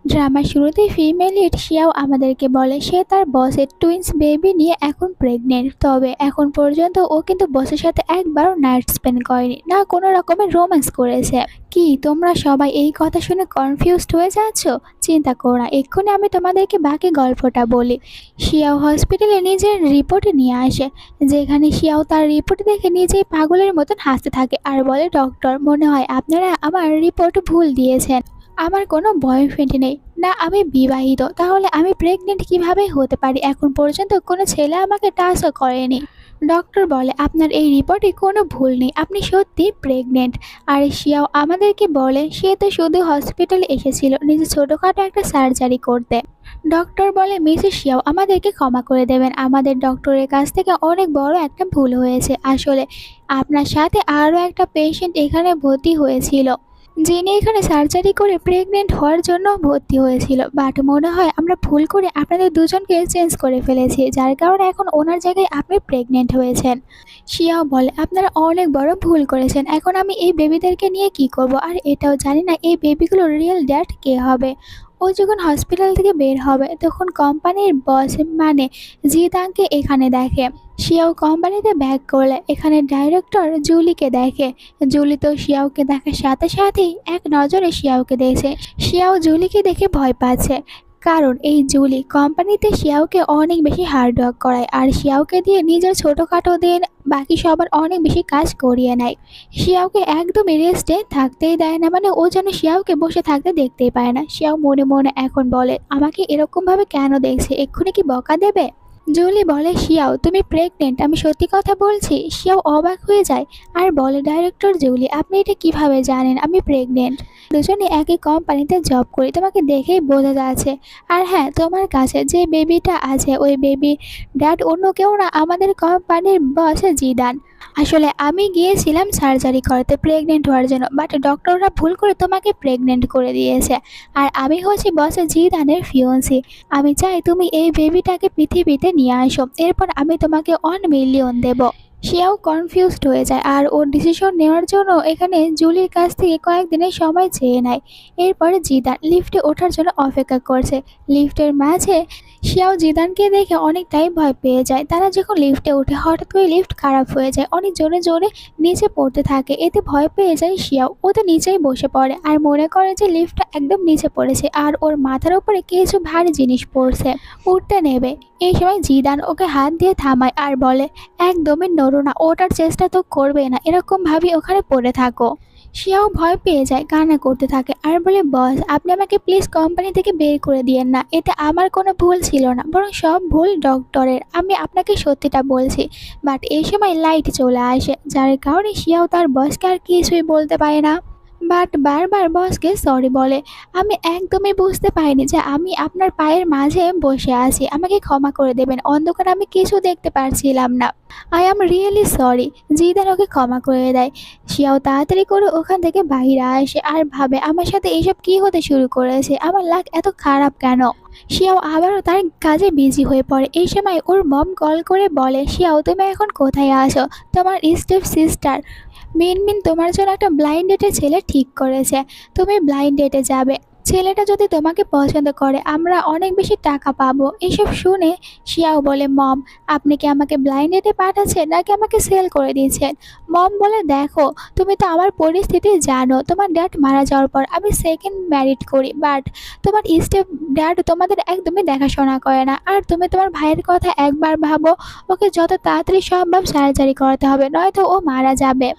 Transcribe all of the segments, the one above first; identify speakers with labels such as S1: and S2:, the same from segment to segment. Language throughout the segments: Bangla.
S1: ড্রামার শুরুতেই ফিমেল লিড শিয়াও আমাদেরকে বলে সে তার বসের টুইন্স বেবি নিয়ে এখন প্রেগনেন্ট। তবে এখন পর্যন্ত ও কিন্তু বসের সাথে একবারও নাইট স্পেন্ড করেনি, না কোনো রকমের রোম্যান্স করেছে। কি তোমরা সবাই এই কথা শুনে কনফিউজড হয়ে যাচ্ছ? চিন্তা করো না, এক্ষুনি আমি তোমাদেরকে বাকি গল্পটা বলি। শিয়াও হসপিটালে নিজের রিপোর্ট নিয়ে আসে, যেখানে শিয়াও তার রিপোর্ট দেখে নিজেই পাগলের মতন হাসতে থাকে আর বলে, ডক্টর মনে হয় আপনারা আমার রিপোর্ট ভুল দিয়েছেন। আমার কোনো বয়ফ্রেন্ড নেই, না আমি বিবাহিত, তাহলে আমি প্রেগনেন্ট কিভাবে হতে পারি? এখন পর্যন্ত কোনো ছেলে আমাকে টাচও করেনি। ডক্টর বলে, আপনার এই রিপোর্টে কোনো ভুল নেই, আপনি সত্যি প্রেগনেন্ট। আর শিয়াও আমাদেরকে বলে সে তো শুধু হসপিটালে এসেছিল নিজে ছোটোখাটো একটা সার্জারি করতে। ডক্টর বলে, মিসেস শিয়াও আমাদেরকে ক্ষমা করে দেবেন, আমাদের ডক্টরের কাছ থেকে অনেক বড় একটা ভুল হয়েছে। আসলে আপনার সাথে আরও একটা পেশেন্ট এখানে ভর্তি হয়েছিল, যিনি এখানে সার্জারি করে প্রেগনেন্ট হওয়ার জন্য ভর্তি হয়েছিল, বাট মনে হয় আমরা ভুল করে আপনাদের দুজনকে চেঞ্জ করে ফেলেছি, যার কারণে এখন ওনার জায়গায় আপনি প্রেগনেন্ট হয়েছেন। শিয়াও বলে, আপনারা অনেক বড় ভুল করেছেন, এখন আমি এই বেবিদেরকে নিয়ে কি করব? আর এটাও জানি না এই বেবিগুলোর রিয়েল ড্যাড কে হবে। ও যখন হসপিটাল থেকে বের হবে তখন কোম্পানির বস মানে জিদাংকে এখানে দেখে। শিয়াও কোম্পানিতে ব্যাক করলে এখানে ডাইরেক্টর জুলিকে দেখে। জুলি তো শিয়াওকে দেখার সাথে সাথেই এক নজরে শিয়াওকে দেখছে। শিয়াও জুলিকে দেখে ভয় পাচ্ছে, কারণ এই জুলি কোম্পানিতে শিয়াওকে অনেক বেশি হার্ড ওয়ার্ক করায় আর শিয়াওকে দিয়ে নিজের ছোটোখাটো দিন বাকি সবার অনেক বেশি কাজ করিয়ে নেয়। শিয়াওকে একদমই রেস্টে থাকতেই দেয় না, মানে ও যেন শিয়াওকে বসে থাকতে দেখতেই পায় না। শিয়াও মনে মনে এখন বলে, আমাকে এরকমভাবে কেন দেখছে, এক্ষুনি কি বকা দেবে? জুলি বলে, শিয়াও তুমি প্রেগনেন্ট, আমি সত্যি কথা বলছি। শিয়াও অবাক হয়ে যায় আর বলে, ডাইরেক্টর জুলি আপনি এটা কিভাবে জানেন আমি প্রেগনেন্ট? দুজনে একই কোম্পানিতে জব করি, তোমাকে দেখেই বোঝা যাচ্ছে। আর হ্যাঁ, তোমার কাছে যে বেবিটা আছে ওই বেবি ড্যাড অন্য কেউ না, আমাদের কোম্পানির বস জিদান। আসলে আমি গিয়েছিলাম সার্জারি করাতে প্রেগনেন্ট হওয়ার জন্য, বাট ডক্টররা ভুল করে তোমাকে প্রেগনেন্ট করে দিয়েছে। আর আমি হচ্ছি বস জিদানের ফিয়ন্সি। আমি চাই তুমি এই বেবিটাকে পৃথিবীতে নিয়ে আসো, এরপর আমি তোমাকে 1 মিলিয়ন দেব। সেও কনফিউজড হয়ে যায় আর ওর ডিসিশন নেওয়ার জন্য এখানে জুলির কাছ থেকে কয়েকদিনের সময় চেয়ে নেয়। এরপরে জিদান লিফটে ওঠার জন্য অপেক্ষা করছে। লিফটের মাঝে শিয়াও জিদানকে দেখে অনেকটাই ভয় পেয়ে যায়। তারা যখন লিফটে ওঠে হঠাৎ করে লিফট খারাপ হয়ে যায়, অনেক জোরে জোরে নিচে পড়তে থাকে। এতে ভয় পেয়ে যায় শিয়াও, ও তো নিচেই বসে পড়ে আর মনে করে যে লিফটটা একদম নিচে পড়েছে আর ওর মাথার উপরে কিছু ভারী জিনিস পড়ছে, উঠতে নেবে। এই সময় জিদান ওকে হাত দিয়ে থামায় আর বলে, একদমই নড়ো না, ওঠার চেষ্টা তো করবে না, এরকম ভাবে ওখানে পড়ে থাকো। সেও ভয় পেয়ে যায়, কান্না করতে থাকে আর বলে, বস আপনি আমাকে প্লিজ কোম্পানি থেকে বের করে দিয়েন না, এতে আমার কোনো ভুল ছিল না, বরং সব ভুল ডক্টরের, আমি আপনাকে সত্যিটা বলছি। বাট এই সময় লাইট চলে আসে, যার কারণে শিয়াও তার বসকে আর কিছুই বলতে পারে না, বাট বারবার বসকে সরি বলে। আমি একদমই বুঝতে পারিনি যে আমি আপনার পায়ের মাঝে বসে আছি, আমাকে ক্ষমা করে দেবেন, অন্ধকার আমি কিছু দেখতে পারছিলাম না। I am really sorry. Zidane ওকে ক্ষমা করে দেয়। শিয়াও তাড়াতাড়ি করে ওখান থেকে বাইরে আসে আর ভাবে, আমার সাথে এইসব কি হতে শুরু করেছে, আমার লাক এত খারাপ কেন? শিয়াও আবারও তার কাজে বিজি হয়ে পড়ে। এই সময় ওর মম কল করে বলে, শিয়াও তুমি এখন কোথায় আছো? তোমার স্টেপ সিস্টার মিনমিন তোমার জন্য একটা ব্লাইন্ড ডেটের ছেলে ঠিক করেছে, তুমি ব্লাইন্ড ডেটে যাবে। ছেলেটা যদি তোমাকে পছন্দ করে আমরা অনেক বেশি টাকা পাবো। এসব শুনে শিয়াও বলে, মম আপনি কি আমাকে ব্লাইন্ড ডেটে পাঠাচ্ছেন নাকি আমাকে সেল করে দিয়েছেন? মম বলে, দেখো তুমি তো আমার পরিস্থিতি জানো, তোমার ড্যাড মারা যাওয়ার পর আমি সেকেন্ড ম্যারিড করি, বাট তোমার স্টেপ ড্যাড তোমাদের একদমই দেখাশোনা করে না। আর তুমি তোমার ভাইয়ের কথা একবার ভাবো, ওকে যত তাড়াতাড়ি সম্ভব সার্জারি করাতে হবে, নয়তো ও মারা যাবে।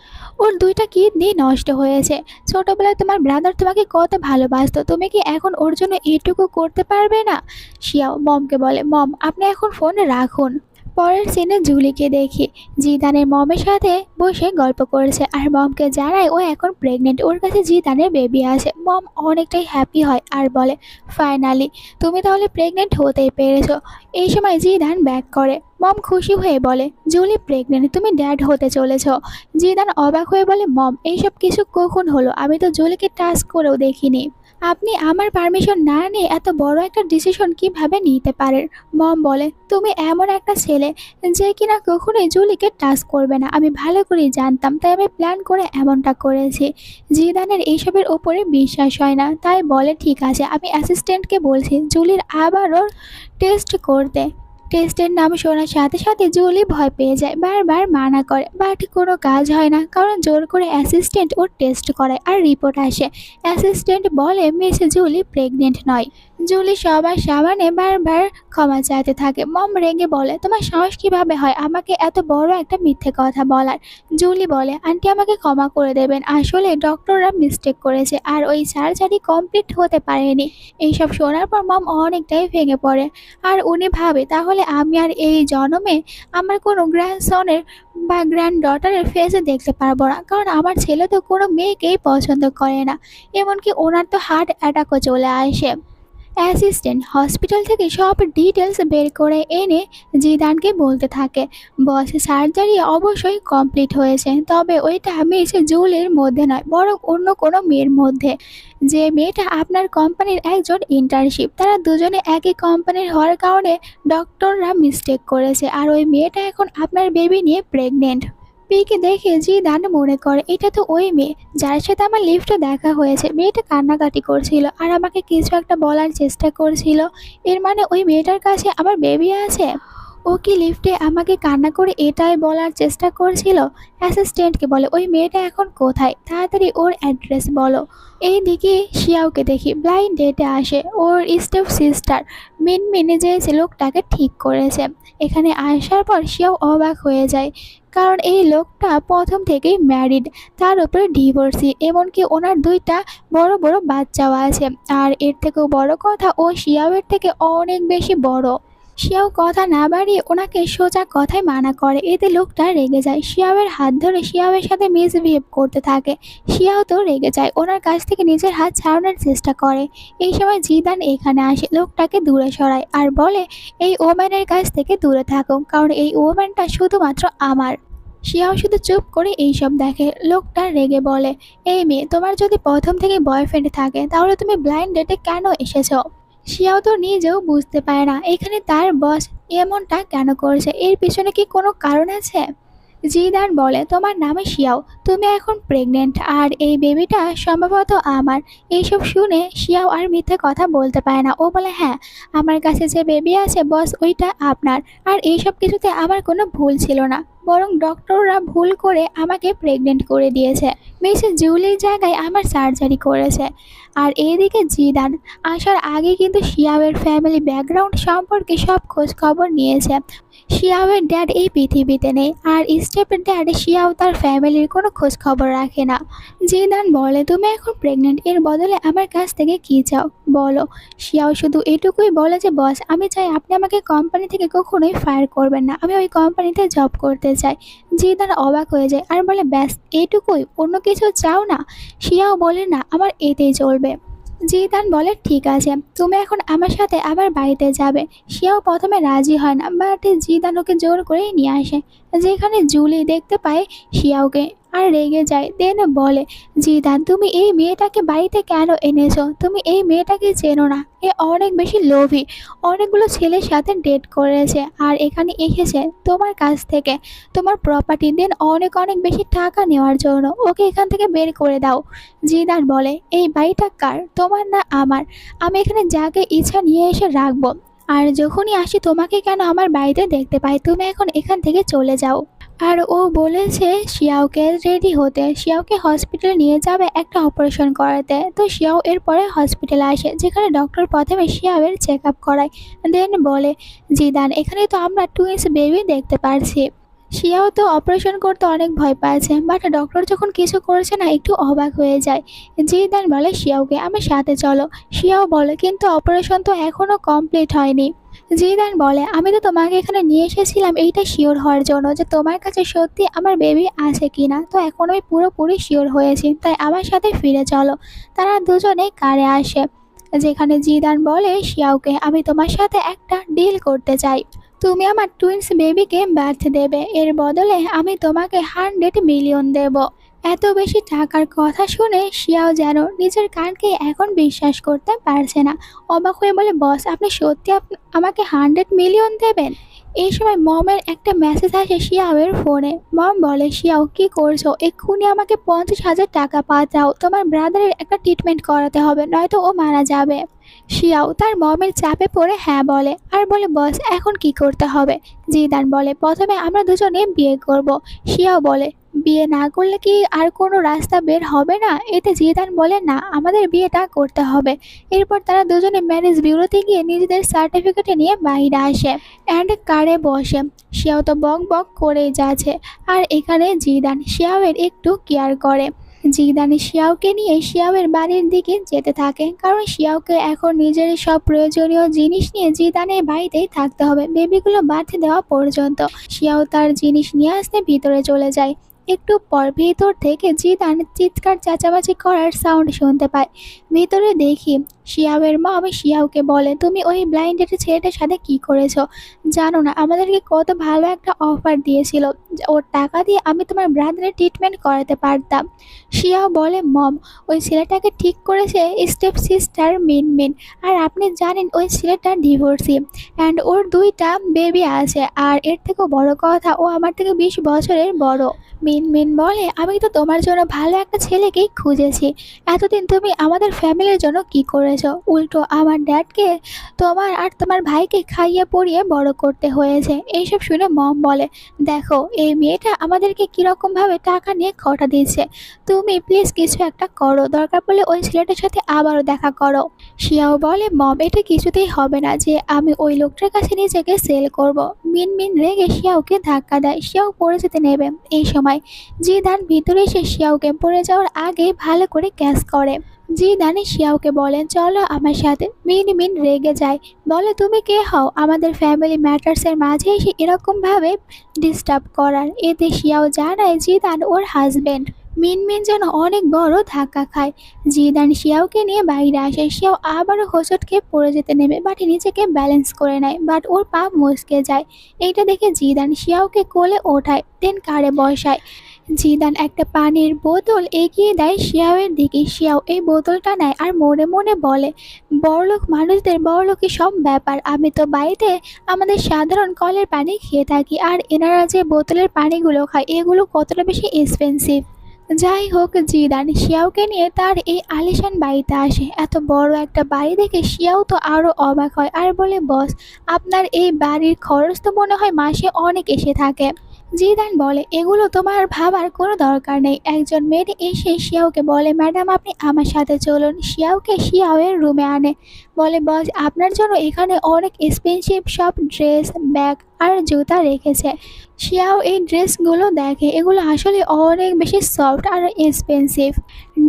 S1: ওর 2টা কিডনি নষ্ট হয়েছে। ছোটবেলায় তোমার ব্রাদার তোমাকে কত ভালোবাসতো, তুমি কি এখন ওর জন্য এইটুকু করতে পারবে না? শিয়াও মমকে বলে, মম আপনি এখন ফোন রাখুন। পরের সিনে জুলিকে দেখি জিদানের মমের সাথে বসে গল্প করেছে আর মমকে জানায় ও এখন প্রেগনেন্ট, ওর কাছে জিদানের বেবি আছে। মম অনেকটাই হ্যাপি হয় আর বলে, ফাইনালি তুমি তাহলে প্রেগনেন্ট হতেই পেরেছো। এই সময় জিদান ব্যাক করে। মম খুশি হয়ে বলে, জুলি প্রেগনেন্ট, তুমি ড্যাড হতে চলেছ। জিদান অবাক হয়ে বলে, মম এইসব কিছু কখন হলো, আমি তো জুলিকে টাচ করেও দেখিনি। আপনি আমার পারমিশন না নিয়ে এত বড় একটা ডিসিশন কিভাবে নিতে পারেন? মম বলে, তুমি এমন একটা ছেলে যে কিনা কখনোই জুলিকে টাচ করবে না। আমি ভালো করেই জানতাম, তাই আমি প্ল্যান করে এমনটা করেছি। জিদানের এইসবের ওপরে বিশ্বাস হয় না, তাই বলে ঠিক আছে, আমি অ্যাসিস্ট্যান্টকে বলছি জুলির আবারও টেস্ট করতে। টেস্টের নাম শোনার সাথে সাথে জুলি ভয় পেয়ে যায়, বারবার মানা করে, বাট কোনো কাজ হয় না, কারণ জোর করে অ্যাসিস্ট্যান্ট ওর টেস্ট করায় আর রিপোর্ট আসে। অ্যাসিস্ট্যান্ট বলে মিস জুলি প্রেগনেন্ট নয়। জুলি সবার সামনে বারবার ক্ষমা চাইতে থাকে। মম রেগে বলে, তোমার সাহস কিভাবে হয় আমাকে এত বড় একটা মিথ্যে কথা বলার? জুলি বলে, আন্টি আমাকে ক্ষমা করে দেবেন, আসলে ডক্টররা মিস্টেক করেছে আর ওই সার্জারি কমপ্লিট হতে পারেনি। এইসব শোনার পর মম অনেকটাই ভেঙে পড়ে। আর উনি ভাবে তাহলে আমি আর এই জন্মে আমার কোনো গ্র্যান্ডসনের বা গ্র্যান্ড ডটারের ফেসে দেখতে পারবো না, কারণ আমার ছেলে তো কোনো মেয়েকেই পছন্দ করে না। এমনকি ওনার তো হার্ট অ্যাটাকও চলে আসে। অ্যাসিস্ট্যান্ট হসপিটাল থেকে সব ডিটেলস বের করে এনে জিদানকে বলতে থাকে, বস সার্জারি অবশ্যই কমপ্লিট হয়েছে, তবে ওইটা মিস জুলির মধ্যে নয়, বরং অন্য কোনো মেয়ের মধ্যে। যে মেয়েটা আপনার কোম্পানির একজন ইন্টার্নশিপ, তারা দুজনে একই কোম্পানির হওয়ার কারণে ডক্টররা মিস্টেক করেছে, আর ওই মেয়েটা এখন আপনার বেবি নিয়ে প্রেগনেন্ট। পিকে দেখে জিদান মনে করে এটা তো ওই মেয়ে যার সাথে আমার লিফটে দেখা হয়েছে। মেয়েটা কান্নাকাটি করছিল আর আমাকে কিছু একটা বলার চেষ্টা করছিল। এর মানে ওই মেয়েটার কাছে আমার বেবি আছে। ও কি লিফটে আমাকে কান্না করে এটাই বলার চেষ্টা করছিল? অ্যাসিস্ট্যান্টকে বলে, ওই মেয়েটা এখন কোথায়, তাড়াতাড়ি ওর অ্যাড্রেস বলো। এইদিকে শিয়াওকে দেখি ব্লাইন্ড ডেটে আসে ওর স্টেপ সিস্টার মিনমিনে যে লোকটাকে ঠিক করেছে। এখানে আসার পর শিয়াও অবাক হয়ে যায়, কারণ এই লোকটা প্রথম থেকেই ম্যারিড, তার উপরে ডিভোর্সি, এমনকি ওনার দুইটা বড় বড় বাচ্চাও আছে। আর এর থেকেও বড় কথা, ও শিয়াওয়ের থেকে অনেক বেশি বড়। শিয়াও কথা না বাড়িয়ে ওনাকে সোজা কথায় মানা করে, এতে লোকটা রেগে যায়। শিয়াওয়ের হাত ধরে শিয়াওয়ের সাথে মিসবিহেভ করতে থাকে। শিয়াও তো রেগে যায়, ওনার কাছ থেকে নিজের হাত ছাড়ানোর চেষ্টা করে। এই সময় জিদান এখানে আসে, লোকটাকে দূরে সরায় আর বলে, এই ওম্যানের কাছ থেকে দূরে থাকো, কারণ এই ওম্যানটা শুধুমাত্র আমার। শিয়াও শুধু চুপ করে এইসব দেখে। লোকটা রেগে বলে, এই মেয়ে, তোমার যদি প্রথম থেকে বয়ফ্রেন্ড থাকে তাহলে তুমি ব্লাইন্ড ডেটে কেন এসেছো? শিয়াও তো নিজেও বুঝতে পারে না এখানে তার বস এমনটা কেন করছে, এর পিছনে কি কোনো কারণ আছে? জিদান বলে, তোমার নামে শিয়াও, তুমি এখন প্রেগনেন্ট আর এই বেবিটা সম্ভবত আমার। এইসব শুনে শিয়াও আর মিথ্যে কথা বলতে পারে না। ও বলে, হ্যাঁ, আমার কাছে যে বেবি আছে বস ওইটা আপনার, আর এইসব কিছুতে আমার কোনো ভুল ছিল না, বরং ডক্টররা ভুল করে আমাকে প্রেগনেন্ট করে দিয়েছে। মিস জুলির জায়গায় আমার সার্জারি করেছে। আর এইদিকে জিদান আসার আগে কিন্তু শিয়াওয়ের ফ্যামিলি ব্যাকগ্রাউন্ড সম্পর্কে সব খোঁজ খবর নিয়েছে। শিয়াওয়ের ড্যাড এই পৃথিবীতে নেই, আর স্টেপের ড্যাড শিয়াও তার ফ্যামিলির কোনো খোঁজ খবর রাখে না। জিদান বলে, তুমি এখন প্রেগনেন্ট, এর বদলে আমার কাছ থেকে কী চাও বলো? শিয়াও শুধু এটুকুই বলে যে, বস আমি চাই আপনি আমাকে কোম্পানি থেকে কখনোই ফায়ার করবেন না, আমি ওই কোম্পানিতে জব করতে চাই। জিদান অবাক হয়ে যায় আর বলে, ব্যাস এইটুকুই, অন্য কিছু চাও না? শিয়াও বলে, না, আমার এতেই চলবে। জিদান বলে, ঠিক আছে, তুমি এখন আমার সাথে আবার বাড়িতে যাবে। সেও প্রথমে রাজি হয় না, বাট জিদান ওকে জোর করেই নিয়ে আসে, যেখানে জুলি দেখতে পায় শিয়াওকে আর রেগে যায়। দেন বলে, জিদান তুমি এই মেয়েটাকে বাড়িতে কেন এনেছো? তুমি এই মেয়েটাকে চেনো না, এ অনেক বেশি লোভী, অনেকগুলো ছেলের সাথে ডেট করেছে আর এখানে এসেছে তোমার কাছ থেকে তোমার প্রপার্টি দেন অনেক অনেক বেশি টাকা নেওয়ার জন্য। ওকে এখান থেকে বের করে দাও। জিদান বলে, এই বাড়িটা কার, তোমার না আমার? আমি এখানে যাকে ইচ্ছা নিয়ে এসে রাখবো, আর যখনই আসি তোমাকে কেন আমার বাড়িতে দেখতে পাই। তুমি এখন এখান থেকে চলে যাও। আর ও বলেছে শিয়াওকে রেডি হতে, শিয়াওকে হসপিটালে নিয়ে যাবে একটা অপারেশন করাতে। তো শিয়াও এরপরে হসপিটালে আসে, যেখানে ডক্টর প্রথমে শিয়াওয়ের চেক আপ করায়। দেন বলে, জিদান এখানে তো আমরা টুইন্স বেবি দেখতে পারছি। শিয়াও তো অপারেশন করতে অনেক ভয় পাচ্ছে, বাট ডক্টর যখন কিছু করছে না একটু অবাক হয়ে যায়। জিদান বলে শিয়াওকে, আমার সাথে চলো। শিয়াও বলে, কিন্তু অপারেশন তো এখনও কমপ্লিট হয়নি। জিদান বলে, আমি তো তোমাকে এখানে নিয়ে এসেছিলাম এইটা শিওর হওয়ার জন্য যে তোমার কাছে সত্যি আমার বেবি আছে কিনা। তো এখন আমি পুরোপুরি শিওর হয়েছি, তাই আমার সাথে ফিরে চলো। তারা দুজনে কারে আসে, যেখানে জিদান বলে শিয়াওকে, আমি তোমার সাথে একটা ডিল করতে চাই। তুমি আমার টুইন্স বেবিকে বার্থ দেবে, এর বদলে আমি তোমাকে 100 মিলিয়ন দেব। এত বেশি টাকার কথা শুনে শিয়াও যেন নিজের কানকে এখন বিশ্বাস করতে পারছে না। অবাক হয়ে বলে, বস আপনি সত্যি আমাকে 100 মিলিয়ন দেবেন? এই সময় মমের একটা মেসেজ আসে শিয়াওয়ের ফোনে। মম বলে, শিয়াও কি করছো? এক্ষুনি আমাকে 50,000 টাকা পাঠাও, তোমার ব্রাদারের একটা ট্রিটমেন্ট করাতে হবে, নয়তো ও মারা যাবে। শিয়াও তার মমের চাপে পড়ে হ্যাঁ বলে, আর বলে, বস এখন কি করতে হবে? জিদান বলে, প্রথমে আমরা দুজনে বিয়ে করব। শিয়াও বলে, বিয়ে না করলে কি আর কোনো রাস্তা বের হবে না? এতে জিদান বলে, না, আমাদের বিয়েটা করতে হবে। এরপর তারা দুজনে ম্যারেজ বিউরোতে গিয়ে নিজেদের সার্টিফিকেট নিয়ে বাইরে আসে অ্যান্ড কারে বসে। শিয়াও তো বক বক করেই যাচ্ছে, আর এখানে জিদান শিয়াওয়ের একটু কেয়ার করে। জিদান শিয়াওকে নিয়ে শিয়াওয়ের বাড়ির দিকে যেতে থাকে, কারণ শিয়াওকে এখন নিজের সব প্রয়োজনীয় জিনিস নিয়ে জিদানের বাড়িতেই থাকতে হবে বেবিগুলো বাঁধতে দেওয়া পর্যন্ত। শিয়াও তার জিনিস নিয়ে আসতে ভিতরে চলে যায়। একটু পর ভিতর থেকে জিদান চিৎকার চেঁচামেচি করার সাউন্ড শুনতে পায়। ভিতরে দেখি শিয়াওয়ের মম শিয়াওকে বলে, তুমি ওই ব্লাইন্ডেড ছেলেটার সাথে কি করেছো? জানো না আমাদেরকে কত ভালো একটা অফার দিয়েছিল, ওর টাকা দিয়ে আমি তোমার ব্রাদারের ট্রিটমেন্ট করাতে পারতাম। শিয়াও বলে, মম ওই ছেলেটাকে ঠিক করেছে স্টেপ সিস্টার মিনমিন, আর আপনি জানেন ওই ছেলেটা ডিভোর্সি অ্যান্ড ওর 2টা বেবি আছে, আর এর থেকেও বড় কথা ও আমার থেকে 20 বছরের বড়। মিনমিন বলে, আমি তো তোমার জন্য ভালো একটা ছেলেকেই খুঁজেছি, এতদিন তুমি আমাদের ফ্যামিলির জন্য কি করেছো? উল্টো আমার ড্যাডকে, তোমার আর তোমার ভাইকে খাইয়ে পরিয়ে বড় করতে হয়েছে। এইসব শুনে মম বলে, দেখো এই মেয়েটা আমাদেরকে কীরকমভাবে টাকা নিয়ে খটা দিচ্ছে, তুমি প্লিজ কিছু একটা করো, দরকার পড়লে ওই ছেলেটার সাথে আবারও দেখা করো। শিয়াও বলে, মম এটা কিছুতেই হবে না যে আমি ওই লোকটার কাছে নিজেকে সেল করব। মিনমিন রেগে শিয়াওকে ধাক্কা দেয়, শিয়াও পড়ে যেতে নেবে। এই সময় জিদান ভিতরে এসে শিয়াওকে পড়ে যাওয়ার আগে ভালো করে ক্যাচ করে। জিদান শিয়াওকে বলে, চলো আমার সাথে। মিনমিন রেগে যায়, বলে, তুমি কে হও আমাদের ফ্যামিলি ম্যাটার্সের মাঝে এসে এরকমভাবে ডিস্টার্ব করার? এতে শিয়াও জানায় জিদান ওর হাজবেন্ড। মিনমিন যেন অনেক বড় ধাক্কা খায়। জিদান শিয়াওকে নিয়ে বাইরে আসে। শিয়াও আবারও হোঁচট খেয়ে পড়ে যেতে নেবে, বাট নিজেকে ব্যালেন্স করে নেয়, বাট ওর পা মচকে যায়। এইটা দেখে জিদান শিয়াওকে কোলে ওঠায়, দেন কারে বসায়। জিদান একটা পানির বোতল এগিয়ে দেয় শিয়াওয়ের দিকে। শিয়াও এই বোতলটা নেয় আর মনে মনে বলে, বড়লোক মানুষদের বড়লোকই সব ব্যাপার, আমি তো বাড়িতে আমাদের সাধারণ কলের পানি খেয়ে থাকি, আর এনারা যে বোতলের পানিগুলো খায় এগুলো কতটা বেশি এক্সপেন্সিভ। যাই হোক, জিদান শিয়াওকে নিয়ে তার এই আলিশান বাড়িতে আসে। এত বড় একটা বাড়ি দেখে শিয়াও তো আরও অবাক হয়, আর বলে, বস আপনার এই বাড়ির খরচ তো মনে হয় মাসে অনেক এসে থাকে। জিদান বলে, এগুলো তোমার ভাবার কোনো দরকার নেই। একজন মেয়ে এসে শিয়াওকে বলে, ম্যাডাম আপনি আমার সাথে চলুন। শিয়াওকে শিয়াওয়ের রুমে আনে, বলে, বস আপনার জন্য এখানে অনেক এক্সপেন্সিভ সব ড্রেস, ব্যাগ আর জুতা রেখেছে। শিয়াও এই ড্রেসগুলো দেখে, এগুলো আসলে অনেক বেশি সফট আর এক্সপেন্সিভ।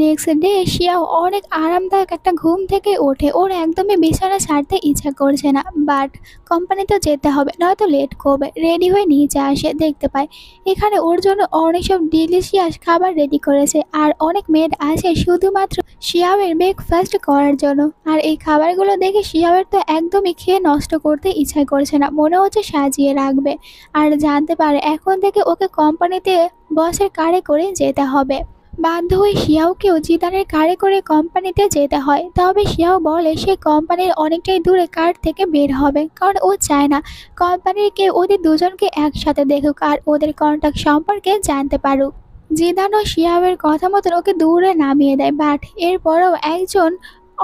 S1: নেক্সট ডে শিয়াও অনেক আরামদায়ক একটা ঘুম থেকে ওঠে। ওর একদমই বিছানা ছাড়তে ইচ্ছা করছে না, বাট কোম্পানিতে যেতে হবে, নয়তো লেট করবে। রেডি হয়ে নিচে আসে, দেখতে পায় এখানে ওর জন্য অনেক সব ডিলিশিয়াস খাবার রেডি করেছে, আর অনেক মেড আছে শুধুমাত্র শিয়াওয়ের ব্রেকফাস্ট করার জন্য। আর এই খাবারগুলো দেখে শিয়াওয়ের তো একদমই খেয়ে নষ্ট করতে ইচ্ছা করছে না, মনে হচ্ছে সাজিয়ে রাখবে। আর জানতে পারে এখন থেকে ওকে কোম্পানিতে বসের কারে করে যেতে হবে। বাধ্য হয়ে শিয়াওকেও জিদানের কারে করে কোম্পানিতে যেতে হয়। তবে শিয়াও বলে সে কোম্পানির অনেকটাই দূরে কার থেকে বের হবে, কারণ ও চায় না কোম্পানির কেউ ওদের দুজনকে একসাথে দেখুক আর ওদের কন্ট্যাক্ট সম্পর্কে জানতে পারুক। জিদানও শিয়াওয়ের কথা মতন ওকে দূরে নামিয়ে দেয়, বাট এরপরেও একজন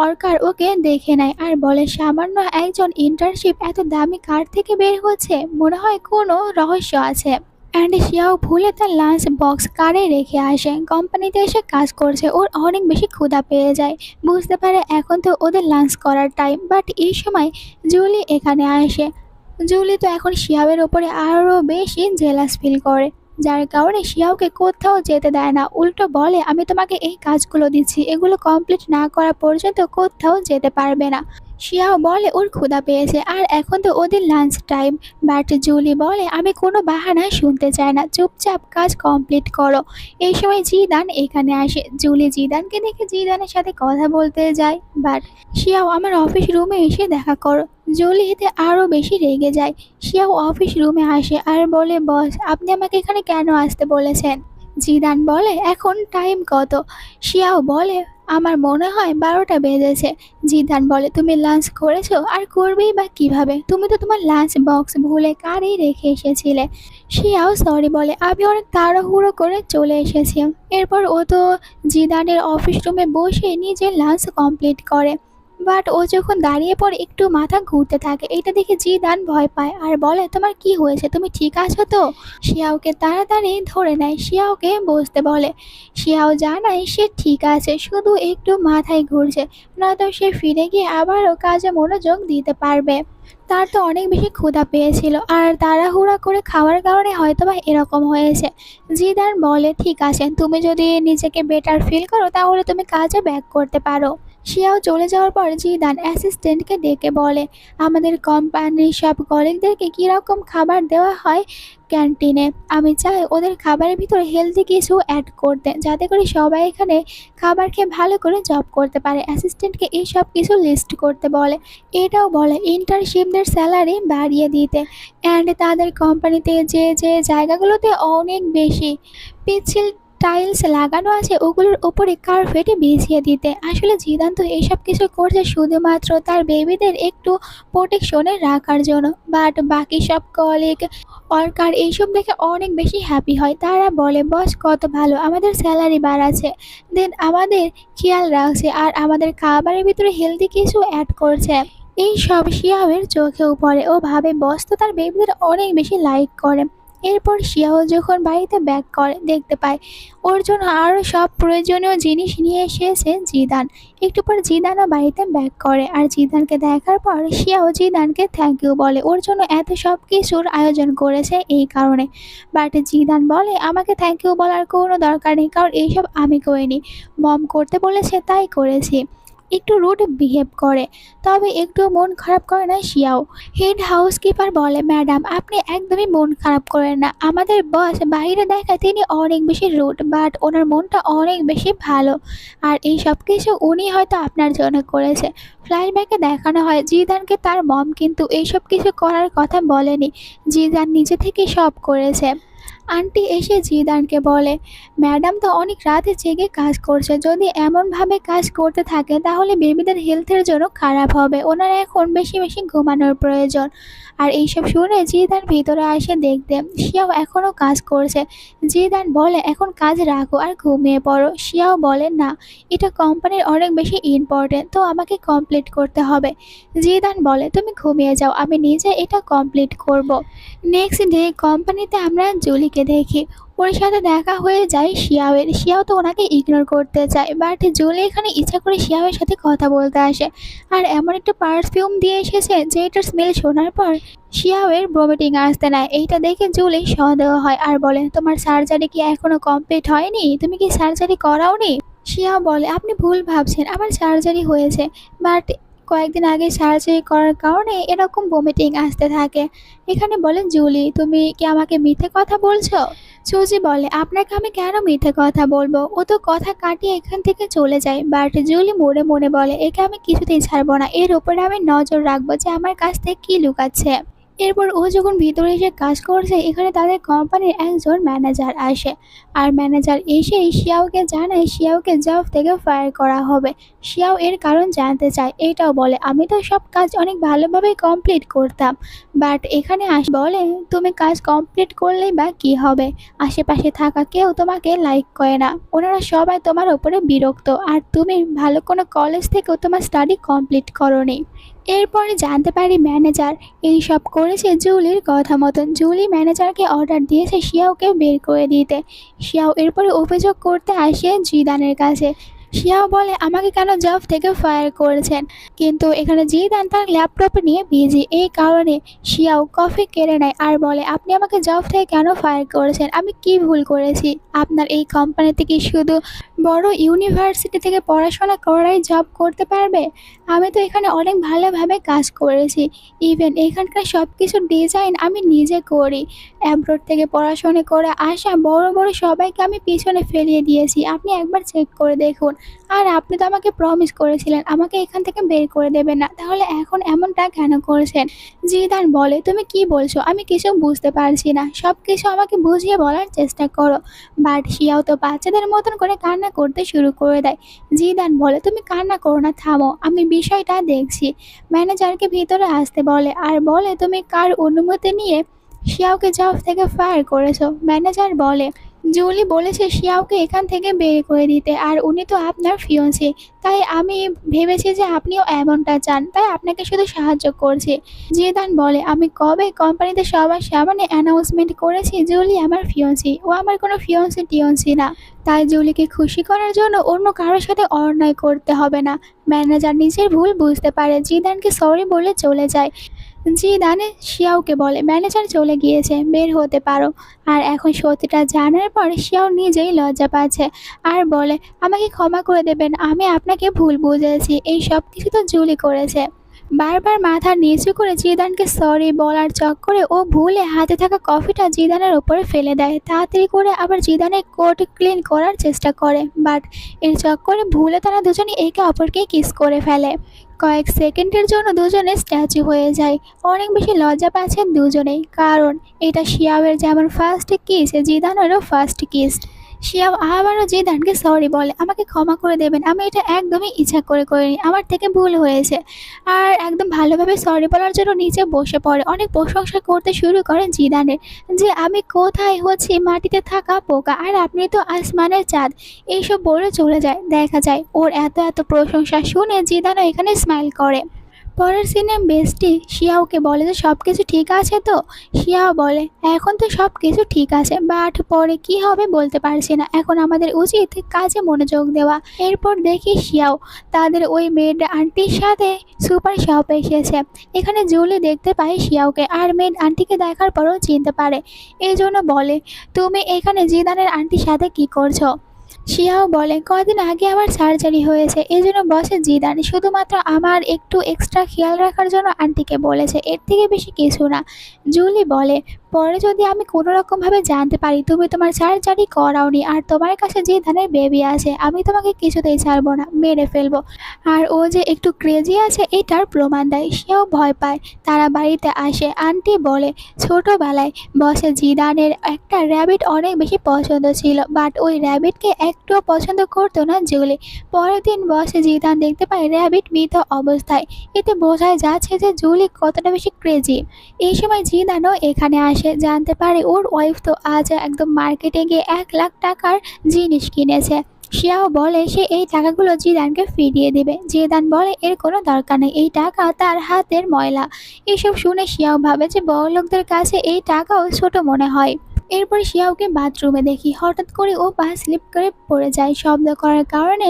S1: অর্কার ওকে দেখে নেয় আর বলে, সামান্য একজন ইন্টার্নশিপ এত দামি কার থেকে বের হচ্ছে, মনে হয় কোনো রহস্য আছে। অ্যান্ড শিয়াও ভুলে তার লাঞ্চ বক্স কারে রেখে আসে। কোম্পানিতে এসে কাজ করছে, ওর অনেক বেশি ক্ষুধা পেয়ে যায়। বুঝতে পারে এখন তো ওদের লাঞ্চ করার টাইম, বাট এই সময় জুলি এখানে আসে। জুলি তো এখন শিয়াওয়ের ওপরে আরও বেশি জেলাস ফিল করে, যার কারণে শিয়াওকে কোথাও যেতে দেয় না। উল্টো বলে, আমি তোমাকে এই কাজগুলো দিচ্ছি, এগুলো কমপ্লিট না করা পর্যন্ত কোথাও যেতে পারবে না। শিয়াও বলে ওর ক্ষুধা পেয়েছে আর এখন তো ওদের লাঞ্চ টাইম, বাট জুলি বলে, আমি কোনো বাহানা শুনতে চাই না, চুপচাপ কাজ কমপ্লিট করো। এই সময় জিদান এখানে আসে। জুলি জিদানকে দেখে জিদানের সাথে কথা বলতে যায়, বাট শিয়াও আমার অফিস রুমে এসে দেখা করো। জুলি এতে আরও বেশি রেগে যায়। শিয়াও অফিস রুমে আসে আর বলে, বস আপনি আমাকে এখানে কেন আসতে বলেছেন? জিদান বলে এখন টাইম কত? শিয়াও বলে আমার মনে হয় 12টা বেজেছে। জিদান বলে তুমি লাঞ্চ করেছো? আর করবেই বা কিভাবে, তুমি তো তোমার লাঞ্চ বক্স ভুলে কারেই রেখে এসেছিলে। শিয়াও সরি বলে আমি অনেক তাড়াহুড়ো করে চলে এসেছি। এরপর ও তো জিদানের অফিস রুমে বসে নিজের লাঞ্চ কমপ্লিট করে। বাট ও যখন দাঁড়িয়ে পড়ে একটু মাথা ঘুরতে থাকে, এটা দেখে জিদান ভয় পায় আর বলে তোমার কি হয়েছে, তুমি ঠিক আছো তো? শিয়াওকে তাড়াতাড়ি ধরে নেয়, শিয়াওকে বসতে বলে। শিয়াও জানায় সে ঠিক আছে, শুধু একটু মাথায় ঘুরছে, নয়তো সে ফিরে গিয়ে আবারও কাজে মনোযোগ দিতে পারবে। তার তো অনেক বেশি ক্ষুধা পেয়েছিল আর তাড়াহুড়া করে খাওয়ার কারণে হয়তোবা এরকম হয়েছে। জিদান বলে ঠিক আছে, তুমি যদি নিজেকে বেটার ফিল করো তাহলে তুমি কাজে ব্যাক করতে পারো। শিয়াও চলে যাওয়ার পর জিদান অ্যাসিস্ট্যান্টকে ডেকে বলে আমাদের কোম্পানির সব কলিগদেরকে কীরকম খাবার দেওয়া হয় ক্যান্টিনে, আমি চাই ওদের খাবারের ভিতরে হেলদি কিছু অ্যাড করতে, যাতে করে সবাই এখানে খাবার খেয়ে ভালো করে জব করতে পারে। অ্যাসিস্ট্যান্টকে এই সব কিছু লিস্ট করতে বলে। এটাও বলে ইন্টার্নশিপদের স্যালারি বাড়িয়ে দিতে, অ্যান্ড তাদের কোম্পানিতে যে যে জায়গাগুলোতে অনেক বেশি পিচ্ছিল টাইলস লাগানো আছে ওগুলোর ওপরে কার্পেটে বিছিয়ে দিতে। আসলে জিদান তো এইসব কিছু করছে শুধুমাত্র তার বেবিদের একটু প্রোটেকশনে রাখার জন্য, বাট বাকি সব কলিগ ওয়ার্কার এইসব দেখে অনেক বেশি হ্যাপি হয়। তারা বলে বস কত ভালো, আমাদের স্যালারি বাড়াচ্ছে, দেন আমাদের খেয়াল রাখছে আর আমাদের খাবারের ভিতরে হেলদি কিছু অ্যাড করছে। এই সব শিয়াওয়ের চোখেও পড়ে, ও ভাবে বস তো তার বেবিদের অনেক বেশি লাইক করে। এরপর শিয়াও যখন বাড়িতে ব্যাক করে দেখতে পায় ওর জন্য আরও সব প্রয়োজনীয় জিনিস নিয়ে এসেছে জিদান। একটু পর জিদানও বাড়িতে ব্যাক করে আর জিদানকে দেখার পর শিয়াও জিদানকে থ্যাংক ইউ বলে ওর জন্য এত সব কিছুর আয়োজন করেছে এই কারণে। বাট জিদান বলে আমাকে থ্যাংক ইউ বলার কোনো দরকার নেই, কারণ এইসব আমি করিনি, মম করতে বলেছে তাই করেছি। একটু রুড বিহেভ করে, তবে একটু মন খারাপ করে না শিয়াও। হেড হাউসকিপার বলে ম্যাডাম আপনি একদমই মন খারাপ করেন না, আমাদের বস বাইরে দেখায় তিনি অনেক বেশি রুড, বাট ওনার মনটা অনেক বেশি ভালো, আর এই সব কিছু উনি হয়তো আপনার জন্য করেছে। ফ্ল্যাশব্যাকে দেখানো হয় জিদানকে তার মম কিন্তু এইসব কিছু করার কথা বলেনি, জিদান নিজে থেকে সব করেছে। আন্টি এসে জিদানকে বলে ম্যাডাম তো অনেক রাতে জেগে কাজ করছে, যদি এমনভাবে কাজ করতে থাকে তাহলে বেবিদের হেলথের জন্য খারাপ হবে, ওনার এখন বেশি বেশি ঘুমানোর প্রয়োজন। আর এইসব শুনে জিদান ভিতরে আসে দেখতে শিয়াও এখনও কাজ করছে। জিদান বলে এখন কাজ রাখো আর ঘুমিয়ে পড়ো। শিয়াও বলে না, এটা কোম্পানির অনেক বেশি ইম্পর্টেন্ট, তো আমাকে কমপ্লিট করতে হবে। জিদান বলে তুমি ঘুমিয়ে যাও, আমি নিজে এটা কমপ্লিট করব। নেক্সট ডে কোম্পানিতে আমরা জুলিকে দেখি, ওর সাথে দেখা হয়ে যায় শিয়াওয়ের। শিয়াও তো ওনাকে ইগনোর করতে চায়, বাট জুলি এখানে ইচ্ছা করে শিয়াওয়ের সাথে কথা বলতে আসে আর এমন একটা পারফিউম দিয়ে এসেছে যে এটার স্মেল শোনার পর শিয়াওয়ের ভমিটিং আসতে নেয়। এইটা দেখে জুলি সন্দেহ হয় আর বলে তোমার সার্জারি কি এখনো কমপ্লিট হয়নি, তুমি কি সার্জারি করাওনি? শিয়াও বলে আপনি ভুল ভাবছেন, আমার সার্জারি হয়েছে, বাট কয়েকদিন আগে সার্জারি করার কারণে এরকম ভমিটিং আসতে থাকে। এখানে বলে জুলি তুমি কি আমাকে মিথ্যে কথা বলছো? সুজি বলে আপনাকে আমি কেন মিথ্যে কথা বলবো, ও তো কথা কাটিয়ে এখান থেকে চলে যায়। বাট জুলি মনে মনে বলে একে আমি কিছুতেই ছাড়বো না, এর উপরে আমি নজর রাখবো যে আমার কাছ থেকে কী লুকাচ্ছে। এরপর ও যখন ভিতরে এসে কাজ করছে এখানে তাদের কোম্পানির একজন ম্যানেজার আসে, আর ম্যানেজার এসেই শিয়াওকে জানায় শিয়াওকে জব থেকে ফায়ার করা হবে। শিয়াও এর কারণ জানতে চায়, এটাও বলে আমি তো সব কাজ অনেক ভালোভাবে কমপ্লিট করতাম, বাট এখানে বলে তুমি কাজ কমপ্লিট করলেই বা কী হবে, আশেপাশে থাকা কেউ তোমাকে লাইক করে না, ওনারা সবাই তোমার ওপরে বিরক্ত, আর তুমি ভালো কোনো কলেজ থেকেও তোমার স্টাডি কমপ্লিট করোনি। এরপরে জানতে পারি ম্যানেজার এই সব করেছে জুলির কথা মতন। জুলি ম্যানেজারকে অর্ডার দিয়েছে শিয়াওকে বের করে দিতে। শিয়াও এরপরে অভিযোগ করতে আসে জিদানের কাছে। শিয়াও বলে আমাকে কেন জব থেকে ফায়ার করেছেন, কিন্তু এখানে জিদান তার ল্যাপটপ নিয়ে বিজি, এই কারণে শিয়াও কফি কেড়ে নেয় আর বলে আপনি আমাকে জব থেকে কেন ফায়ার করেছেন, আমি কি ভুল করেছি, আপনার এই কোম্পানিতে কি শুধু বড় ইউনিভার্সিটি থেকে পড়াশোনা করাই জব করতে পারবে? আমি তো এখানে অনেক ভালোভাবে কাজ করেছি, ইভেন এখানকার সব কিছু ডিজাইন আমি নিজে করি, অ্যাব্রোড থেকে পড়াশোনা করে আসা বড় বড় সবাইকে আমি পিছনে ফেলিয়ে দিয়েছি, আপনি একবার চেক করে দেখুন। আর আপনি তো আমাকে প্রমিস করেছিলেন আমাকে এখান থেকে বের করে দেবেন না, তাহলে এখন এমনটা কেন করছেন? জিদান বলে, তুমি কি বলছো? আমি কিছু বুঝতে পারছি না, সব কিছু আমাকে বুঝিয়ে বলার চেষ্টা করো। বাট শিয়াও তো বাচ্চাদের মতন করে কান্না করতে শুরু করে দেয়। জিদান বলে, তুমি কান্না করো না, থামো, আমি বিষয়টা দেখছি। ম্যানেজারকে ভিতরে আসতে বলে আর বলে, তুমি কার অনুমতি নিয়ে শিয়াওকে জব থেকে ফায়ার করেছো? ম্যানেজার বলে, জুলি বলেছে শিয়াওকে এখান থেকে বের করে দিতে, আর উনি তো আপনার ফিয়ন্সি। তাই আমি ভেবেছি যে আপনিও এমনটা চান, তাই আপনাকে শুধু সাহায্য করছি। জিদান বলে, আমি কবে কোম্পানিতে সবার সামনে অ্যানাউন্সমেন্ট করেছি জুলি আমার ফিয়ন্সি? ও আমার কোনো ফিয়ন্সি টিয়ন্সি না। তাই জুলিকে খুশি করার জন্য অন্য কারোর সাথে অন্যায় করতে হবে না। ম্যানেজার নিজের ভুল বুঝতে পারে, জিদানকে সরি বলে চলে যায়। জিদানে শিয়াওকে বলে, ম্যানেজার চলে গিয়েছে, বের হতে পারো। আর এখন সত্যিটা জানার পর শিয়াও নিজেই লজ্জা পাচ্ছে আর বলে, আমাকে ক্ষমা করে দেবেন, আমি আপনাকে ভুল বুঝেছি, এই সব কিছু তো জুলি করেছে। বারবার মাথা নিচু করে জিদানকে সরি বলার চক্করে ও ভুলে হাতে থাকা কফিটা জিদানের ওপরে ফেলে দেয়। তাড়াতাড়ি করে আবার জিদানের কোট ক্লিন করার চেষ্টা করে, বাট এর চক্করে ভুলে তারা দুজনে একে অপরকে কিস করে ফেলে। কয়েক সেকেন্ডের জন্য দুজনে স্ট্যাচু হয়ে যায়। অনেক বেশি লজ্জা পাচ্ছেন দুজনেই, কারণ এটা শিয়াওয়ের যেমন ফার্স্ট কিস, জিদানেরও ফার্স্ট কিস। শিয়াও আবারও জিদানকে সরি বলে, আমাকে ক্ষমা করে দেবেন, আমি এটা একদমই ইচ্ছা করে করিনি, আমার থেকে ভুল হয়েছে। আর একদম ভালোভাবে সরি বলার জন্য নিচে বসে পড়ে। অনেক প্রশংসা করতে শুরু করেন জিদানের, যে আমি কোথায় হচ্ছি মাটিতে থাকা পোকা, আর আপনি তো আসমানের চাঁদ। এইসব বলে চলে যায়। দেখা যায় ওর এত এত প্রশংসা শুনে জিদানও এখানে স্মাইল করে। পরের সিনে বেস্টি শিয়াওকে বলে যে সব কিছু ঠিক আছে তো? শিয়াও বলে, এখন তো সব কিছু ঠিক আছে, বাট পরে কি হবে বলতে পারছি না, এখন আমাদের উচিত কাজে মনোযোগ দেওয়া। এরপর দেখি শিয়াও তাদের ওই মেড আন্টির সাথে সুপার শপে এসেছে। এখানে জুলি দেখতে পায় শিয়াওকে, আর মেড আন্টিকে দেখার পরও চিনতে পারে। এই জন্য বলে, তুমি এখানে জিদানের আন্টির সাথে কি করছো? শিয়াও বলে, কদিন আগে আমার সার্জারি হয়েছে, এই জন্য বসে জিদান শুধুমাত্র আমার একটু এক্সট্রা খেয়াল রাখার জন্য আন্টিকে বলেছে, এর থেকে বেশি কিছু না। জুলি বলে, পরে যদি আমি কোনো রকমভাবে জানতে পারি তুমি তোমার সার্জারি করাওনি আর তোমার কাছে জিদানের বেবি আছে, আমি তোমাকে কিছুতেই ছাড়বো না, মেরে ফেলবো। আর ও যে একটু ক্রেজি আছে এটার প্রমাণ দেয়। সেও ভয় পায়। তারা বাড়িতে আসে। আন্টি বলে, ছোটবেলায় বসে জিদানের একটা র্যাবিট অনেক বেশি পছন্দ ছিল, বাট ওই র্যাবিটকে একটুও পছন্দ করতো না জুলি। পরের দিন বসে জিদান দেখতে পায় র্যাবিট মৃত অবস্থায়। এতে বোঝাই যাচ্ছে যে জুলি কতটা বেশি ক্রেজি। এই সময় জিদানও এখানে আসে, জানতে পারে ওর ওয়াইফ তো আজ একদম মার্কেটে গিয়ে 1 লাখ টাকার জিনিস কিনেছে। শিয়াও বলে সে এই টাকাগুলো জিদানকে ফিরিয়ে দেবে। জিদান বলে এর কোনো দরকার নেই, এই টাকা তার হাতের ময়লা। এসব শুনে শিয়াও ভাবে যে বড়লোকদের কাছে এই টাকাও ছোট মনে হয়। এরপর শিয়াওকে বাথরুমে দেখি, হঠাৎ করে ও পা স্লিপ করে পড়ে যায়। শব্দ করার কারণে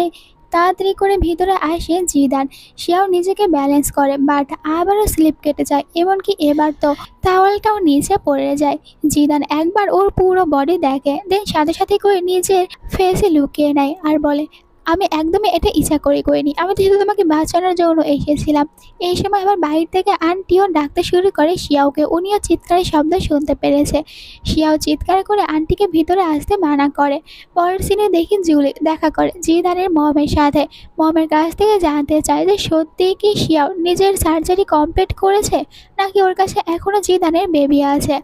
S1: তাড়াতাড়ি করে ভিতরে আসে জিদান। শিয়াও নিজেকে ব্যালেন্স করে, বাট আবারও স্লিপ কেটে যায়। এমনকি এবার তো টাওয়ালটাও নিচে পড়ে যায়। জিদান একবার ওর পুরো বডি দেখে, দেন সাথে সাথে করে নিজের ফেসে লুকিয়ে নেয় আর বলে, আমি একদমই এটা ইচ্ছা করে করিনি, আমি তো শুধু তোমাকে বাঁচানোর জন্য এসেছিলাম। এই সময় আবার বাইরে থেকে আন্টিও ডাকতে শুরু করে শিয়াওকে। উনিও চিৎকারের শব্দ শুনতে পেরেছে। শিয়াও চিৎকার করে আন্টিকে ভিতরে আসতে মানা করে। পরের সিনে দেখি জুলি দেখা করে জিদানের মমের সাথে। মমের কাছ থেকে জানতে চায় যে সত্যিই কি শিয়াও নিজের সার্জারি কমপ্লিট করেছে, নাকি ওর কাছে এখনও জিদানের বেবি আছে।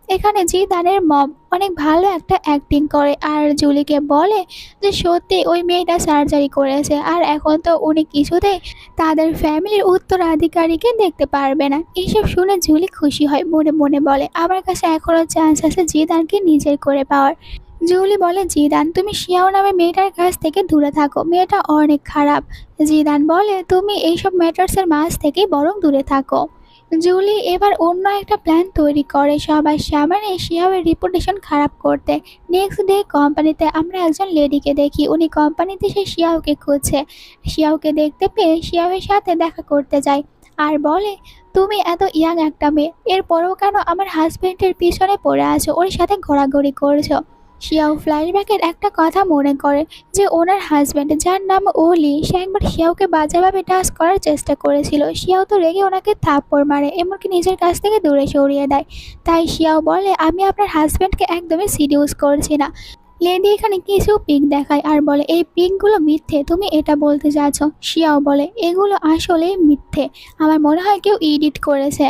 S1: এখানে জিদানের মম অনেক ভালো একটা অ্যাক্টিং করে আর জুলিকে বলে যে সত্যি ওই মেয়েটা সার্জারি করেছে, আর এখন তো উনি কিছুতেই তাদের ফ্যামিলির উত্তরাধিকারীকে দেখতে পারবে না। এইসব শুনে জুলি খুশি হয়, মনে মনে বলে আমার কাছে এখনও চান্স আছে জিদানকে নিজের করে পাওয়ার। জুলি বলে, জিদান তুমি শিয়াও নামে মেয়েটার কাছ থেকে দূরে থাকো, মেয়েটা অনেক খারাপ। জিদান বলে, তুমি এইসব ম্যাটার্সের মাঝ থেকে বরং দূরে থাকো। জুলি এবার অন্য একটা প্ল্যান তৈরি করে সবার সামনে শিয়াওয়ের রিপুটেশন খারাপ করতে। নেক্সট ডে কোম্পানিতে আমরা একজন লেডিকে দেখি, উনি কোম্পানিতে সে শিয়াওকে খুঁজছে। শিয়াওকে দেখতে পেয়ে শিয়াওয়ের সাথে দেখা করতে যায় আর বলে, তুমি এত ইয়াং একটা মেয়ে, এরপরও কেন আমার হাজবেন্ডের পিছনে পড়ে আছো, ওর সাথে ঘোরাঘুরি করছো? শিয়াও ফ্ল্যাশব্যাকের একটা কথা মনে করে যে ওনার হাজব্যান্ড যার নাম ওলি, সে একবার শিয়াওকে বাজেভাবে টাচ করার চেষ্টা করেছিল। শিয়াও তো রেগে ওনাকে থাপ্পড় মারে, এমনকি নিজের কাছ থেকে দূরে সরিয়ে দেয়। তাই শিয়াও বলে, আমি আপনার হাজব্যান্ডকে একদমই সিডিউস করছি না, লেডি এখানে কিছু পিক দেখায় আর বলে এই পিকগুলো মিথ্যে, তুমি এটা বলতে চাচ্ছ? শিয়াও বলে এগুলো আসলে মিথ্যে, আমার মনে হয় কেউ এডিট করেছে।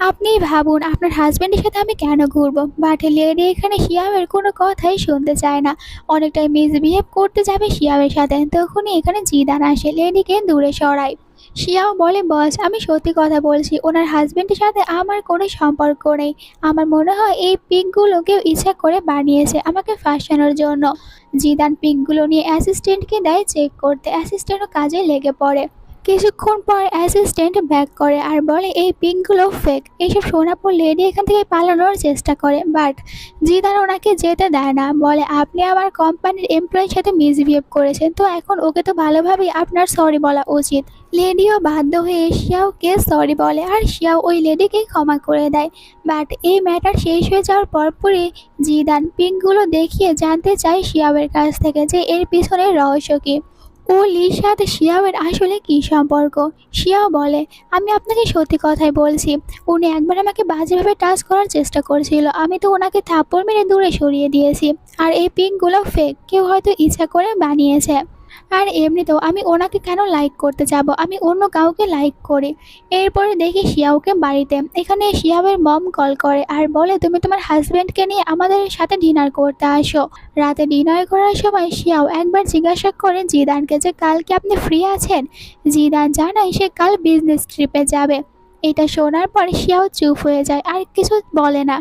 S1: আপনিই ভাবুন আপনার হাজবেন্ডের সাথে আমি কেন ঘুরবো। বাট লেডি এখানে শিয়াবের কোনো কথাই শুনতে চায় না, অনেকটাই মিসবিহেভ করতে যাবে শিয়াবের সাথে, তখনই এখানে জিদান আসে লেডিকে দূরে সরায়। শিয়াও বলে বস আমি সত্যি কথা বলছি, ওনার হাজবেন্ডের সাথে আমার কোনো সম্পর্ক নেই, আমার মনে হয় এই পিকগুলো কেউ ইচ্ছা করে বানিয়েছে আমাকে ফাঁসানোর জন্য। জিদান পিকগুলো নিয়ে অ্যাসিস্ট্যান্টকে দেয় চেক করতে, অ্যাসিস্ট্যান্টও কাজে লেগে পড়ে। কিছুক্ষণ পর অ্যাসিস্ট্যান্ট ব্যাক করে আর বলে এই পিকগুলো ফেক। এইসব শোনার পর লেডি এখান থেকে পালানোর চেষ্টা করে, বাট জিদান ওনাকে যেতে দেয় না, বলে আপনি আমার কোম্পানির এমপ্লয়ির সাথে মিসবিহেভ করেছেন, তো এখন ওকে তো ভালোভাবেই আপনার সরি বলা উচিত। লেডিও বাধ্য হয়ে শিয়াওকে সরি বলে আর শিয়াও ওই লেডিকে ক্ষমা করে দেয়। বাট এই ম্যাটার শেষ হয়ে যাওয়ার পরপরই জিদান পিকগুলো দেখিয়ে জানতে চায় শিয়াওয়ের কাছ থেকে যে এর পিছনে রহস্য কী, ও লির সাথে শিয়াওয়ের আসলে কী সম্পর্ক। শিয়াও বলে আমি আপনাকে সত্যি কথাই বলছি, উনি একবার আমাকে বাজেভাবে টাচ করার চেষ্টা করেছিল, আমি তো ওনাকে থাপ্পড় মেরে দূরে সরিয়ে দিয়েছি। আর এই পিকগুলো ফেক, কেউ হয়তো ইচ্ছা করে বানিয়েছে। আর এমনিতেও আমি ওনাকে কেন লাইক করতে যাব, আমি অন্য কাউকে লাইক করি। এরপরে দেখি শিয়াওকে বাড়িতে, এখানে শিয়াওয়ের মম কল করে আর বলে তুমি তোমার হাজব্যান্ডকে নিয়ে আমাদের সাথে ডিনার করতে আসো। রাতে ডিনার করার সময় শিয়াও একবার জিজ্ঞাসা করে জিদানকে যে কালকে আপনি ফ্রি আছেন। জিদান জানায় সে কাল বিজনেস ট্রিপে যাবে। এটা শোনার পর শিয়াও চুপ হয়ে যায় আর কিছু বলে না।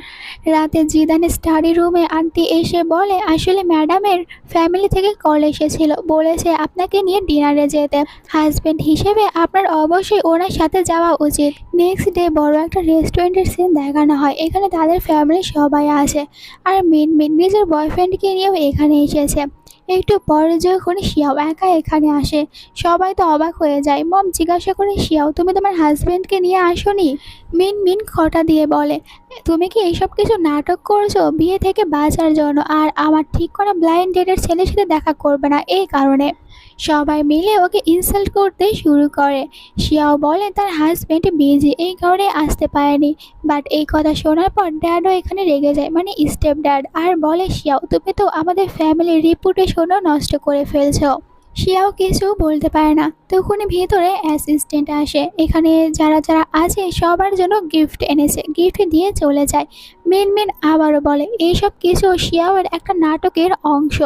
S1: রাতে জিদানের স্টাডি রুমে আন্টি এসে বলে আসলে ম্যাডামের ফ্যামিলি থেকে কল এসেছিল, বলেছে আপনাকে নিয়ে ডিনারে যেতে, হাজবেন্ড হিসেবে আপনার অবশ্যই ওনার সাথে যাওয়া উচিত। নেক্সট ডে বড় একটা রেস্টুরেন্টের সিন দেখানো হয়, এখানে তাদের ফ্যামিলি সবাই আছে আর মিনমিন নিজের বয়ফ্রেন্ডকে নিয়েও এখানে এসেছে। একটু পরে যখন শিয়াও একা এখানে আসে, সবাই তো অবাক হয়ে যায়। মম জিজ্ঞাসা করে শিয়াও তুমি তোমার হাজবেন্ডকে নিয়ে আসোনি? মিনমিন খটা দিয়ে বলে তুমি কি এইসব কিছু নাটক করছো বিয়ে থেকে বাঁচার জন্য, আর আমার ঠিক করা ব্লাইন্ড ডেটের ছেলের সাথে দেখা করবে না এই কারণে। সবাই মিলে ওকে ইনসাল্ট করতে শুরু করে। শিয়াও বলে তার হাজবেন্ড বিজি এই কারণে আসতে পারেনি। বাট এই কথা শোনার পর ড্যাডও এখানে রেগে যায়, মানে স্টেপ ড্যাড, আর বলে শিয়াও তুমি তো আমাদের ফ্যামিলির রিপুটেশনও নষ্ট করে ফেলছো। শিয়াও কিছু বলতে পারে না, তখনই ভিতরে অ্যাসিস্ট্যান্ট আসে, এখানে যারা যারা আছে সবার জন্য গিফট এনেছে, গিফট দিয়ে চলে যায়। মিনমিন আবারও বলে এইসব কিছু শিয়াওয়ের একটা নাটকের অংশ,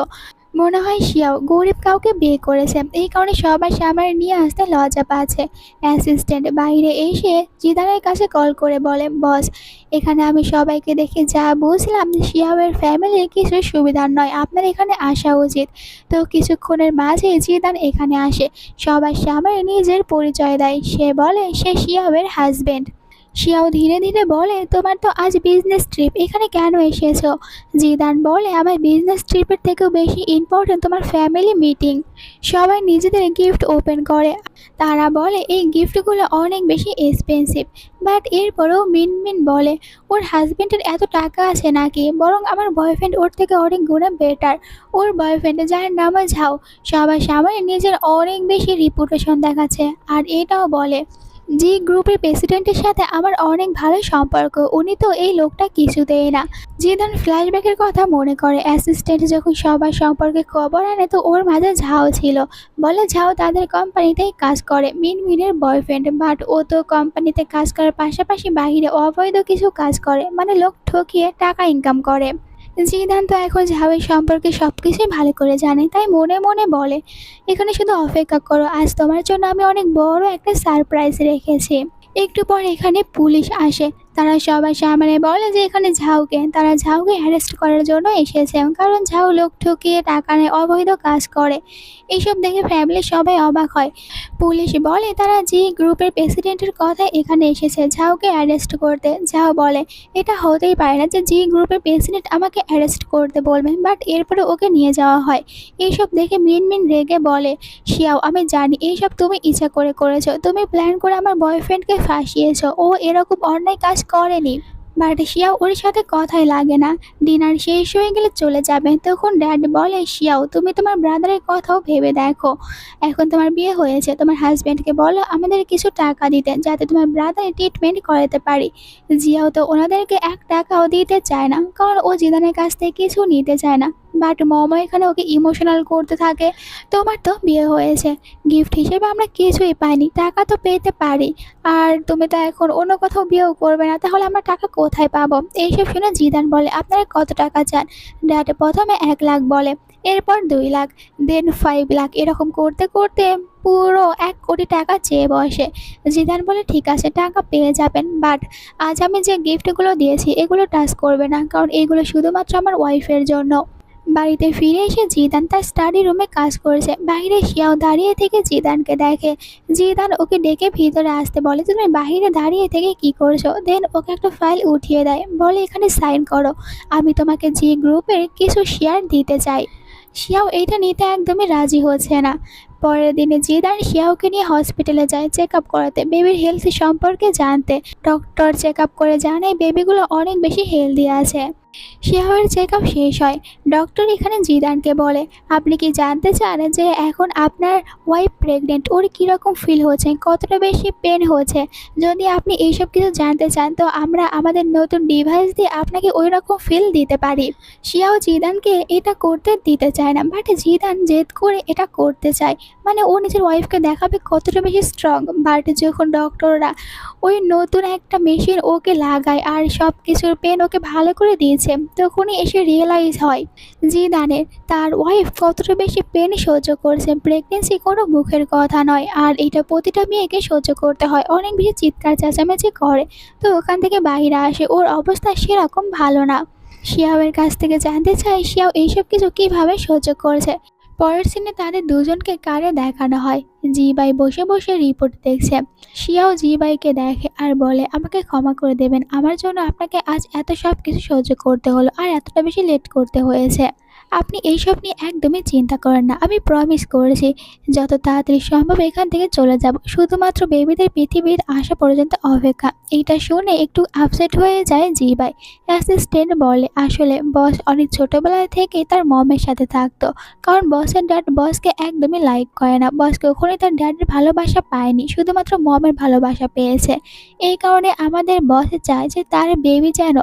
S1: মনে হয় শিয়াও গরিব কাউকে বিয়ে করেছে এই কারণে সবার সামনে নিয়ে আসতে লজ্জা পাচ্ছে। অ্যাসিস্ট্যান্ট বাইরে এসে জিদানের কাছে কল করে বলে বস এখানে আমি সবাইকে দেখে যা বুঝলাম শিয়াওয়ের ফ্যামিলি কিছু সুবিধার নয়, আপনার এখানে আসা উচিত। তো কিছুক্ষণের মাঝে জিদান এখানে আসে, সবার সামনে নিজের পরিচয় দেয়, সে বলে সে শিয়াওয়ের হাজবেন্ড। শিয়াও ধীরে ধীরে বলে তোমার তো আজ বিজনেস ট্রিপ, এখানে কেন এসেছো? জিদান বলে আমার বিজনেস ট্রিপের থেকেও বেশি ইম্পর্টেন্ট তোমার ফ্যামিলি মিটিং। সবাই নিজেদের গিফট ওপেন করে, তারা বলে এই গিফটগুলো অনেক বেশি এক্সপেন্সিভ। বাট এরপরেও মিনমিন বলে ওর হাজবেন্ডের এত টাকা আছে নাকি, বরং আমার বয়ফ্রেন্ড ওর থেকে অনেক গুণে বেটার। ওর বয়ফ্রেন্ড যার নাম ঝাও সবার সামনে নিজের অনেক বেশি রিপুটেশন দেখাচ্ছে, আর এটাও বলে জি গ্রুপের প্রেসিডেন্টের সাথে আমার অনেক ভালো সম্পর্ক, উনি তো এই লোকটা কিছুতেই না। জিদান ফ্ল্যাশব্যাকের কথা মনে করে, অ্যাসিস্ট্যান্ট যখন সবার সম্পর্কে খবর আনে তো ওর মাঝে ঝাও ছিল, বলে ঝাও তাদের কোম্পানিতেই কাজ করে, মিনমিনের বয়ফ্রেন্ড। বাট ও তো কোম্পানিতে কাজ করার পাশাপাশি বাইরে অবৈধ কিছু কাজ করে, মানে লোক ঠকিয়ে টাকা ইনকাম করে। জিদান তো এখন ঝাউয়ের সম্পর্কে সব কিছুই ভালো করে জানে, তাই মনে মনে বলে এখানে শুধু অপেক্ষা করো, আজ তোমার জন্য আমি অনেক বড় একটা সারপ্রাইজ রেখেছি। একটু পর এখানে পুলিশ আসে, তারা সবার সামনে বলে যে এখানে তারা ঝাউকে অ্যারেস্ট করার জন্য এসেছে, কারণ ঝাউ লোক ঠকিয়ে টাকা নেয়, অবৈধ কাজ করে। এইসব দেখে ফ্যামিলির সবাই অবাক হয়। পুলিশ বলে তারা জি গ্রুপের প্রেসিডেন্টের কথা এখানে এসেছে ঝাউকে অ্যারেস্ট করতে। ঝাউ বলে এটা হতেই পারে না যে জি গ্রুপের প্রেসিডেন্ট আমাকে অ্যারেস্ট করতে বলবে, বাট এরপরে ওকে নিয়ে যাওয়া হয়। এইসব দেখে মিনমিন রেগে বলে শিয়াও আমি জানি এইসব তুমি ইচ্ছা করে করেছো, তুমি প্ল্যান করে আমার বয়ফ্রেন্ডকে ফাঁসিয়েছো, ও এরকম অন্যায় কাজ করেনি। বাট শিয়াও ওর সাথে কথাই লাগে না। ডিনার শেষ হয়ে গেলে চলে যাবে, তখন ড্যাড বলে শিয়াও তুমি তোমার ব্রাদারের কথাও ভেবে দেখো, এখন তোমার বিয়ে হয়েছে, তোমার হাজব্যান্ডকে বলো আমাদের কিছু টাকা দিতে যাতে তোমার ব্রাদারের ট্রিটমেন্ট করাতে পারি। জিয়াও তো ওনাদেরকে 1 টাকাও দিতে চায় না, কারণ ও জিদানের কাছ থেকে কিছু নিতে চায় না। বাট মমও এখানে ওকে ইমোশনাল করতে থাকে। তোমার তো বিয়ে হয়েছে, গিফট হিসেবে আমরা কিছুই পাইনি, টাকা তো পেতে পারি, আর তুমি তো এখন অন্য কোথাও বিয়েও করবে না, তাহলে আমরা টাকা কোথায় পাবো? এইসব শুনে জিদান বলে আপনারা কত টাকা চান? ড্যাড প্রথমে 1 লাখ বলে, এরপর 2 লাখ, দেন 5 লাখ, এরকম করতে করতে পুরো 1 কোটি টাকা চেয়ে বসে। জিদান বলে ঠিক আছে, টাকা পেয়ে যাবেন, বাট আজ আমি যে গিফটগুলো দিয়েছি এগুলো টাচ করবে না, কারণ এগুলো শুধুমাত্র আমার ওয়াইফের জন্য। বাড়িতে ফিরে এসে জিদান তার স্টাডি রুমে কাজ করছে। বাইরে শিয়াও দাঁড়িয়ে থেকে জিদানকে দেখে। জিদান ওকে ডেকে ভিতরে আসতে বলে, তুমি বাইরে দাঁড়িয়ে থেকে কি করছো? দেন ওকে একটা ফাইল উঠিয়ে দেয়, বলে এখানে সাইন করো, আমি তোমাকে জি গ্রুপের কিছু শেয়ার দিতে চাই। শিয়াও এইটা নিতে একদমই রাজি হচ্ছে না। পরের দিনে জিদান শিয়াওকে নিয়ে হসপিটালে যায় চেক আপ করাতে, বেবির হেলথ সম্পর্কে জানতে। ডক্টর চেক আপ করে জানায় বেবিগুলো অনেক বেশি হেলদি আছে। শিয়াওয়ের চেক আপ শেষ হয়। ডক্টর এখানে জিদানকে বলে, আপনি কি জানতে চান যে এখন আপনার ওয়াইফ প্রেগনেন্ট, ওর কীরকম ফিল হচ্ছে, কতটা বেশি পেন হচ্ছে? যদি আপনি এইসব কিছু জানতে চান তো আমরা আমাদের নতুন ডিভাইস দিয়ে আপনাকে ওই রকম ফিল দিতে পারি। শিয়াও জিদানকে এটা করতে দিতে চায় না, বাট জিদান জেদ করে এটা করতে চায়, মানে ও নিজের ওয়াইফকে দেখাবে কতটা বেশি স্ট্রং। বাট যখন ডক্টররা ওই নতুন একটা মেশিন ওকে লাগায় আর সব কিছুর পেন ওকে ভালো করে দিয়েছে, তখনই এসে রিয়েলাইজ হয় জিদানের তার ওয়াইফ কতটা বেশি পেন সহ্য করছে। প্রেগনেন্সি কোনো মুখের কথা নয়, আর এটা প্রতিটা মেয়েকে সহ্য করতে হয়, অনেক বেশি চিৎকার চেঁচামেচি করে। তো ওখান থেকে বাইরে আসে, ওর অবস্থা সেরকম ভালো না। শিয়াওয়ের কাছ থেকে জানতে চায় শিয়াও এইসব কিছু কীভাবে সহ্য করছে। পরের সিনে তাদের দুজনকে কারে দেখানো হয়, জিবাই বসে বসে রিপোর্ট দেখছে। শিয়াও জিবাইকে দেখে আর বলে, আমাকে ক্ষমা করে দেবেন, আমার জন্য আপনাকে আজ এত সব কিছু সহ্য করতে হলো আর এতটা বেশি লেট করতে হয়েছে। আপনি এইসব নিয়ে একদমই চিন্তা করেন না, আমি প্রমিস করেছি যত তাড়াতাড়ি সম্ভব এখান থেকে চলে যাব, শুধুমাত্র বেবিদের পৃথিবীর আসা পর্যন্ত অপেক্ষা। এইটা শুনে একটু আপসেট হয়ে যায় জিবাই। অ্যাসিস্ট্যান্ট বলে, আসলে বস অনেক ছোটবেলা থেকে তার মমের সাথে থাকতো, কারণ বসের ড্যাড বসকে একদমই লাইক করে না, বস কখনোই তার ড্যাডের ভালোবাসা পায়নি, শুধুমাত্র মমের ভালোবাসা পেয়েছে। এই কারণে আমাদের বস চায় যে তার বেবি যেন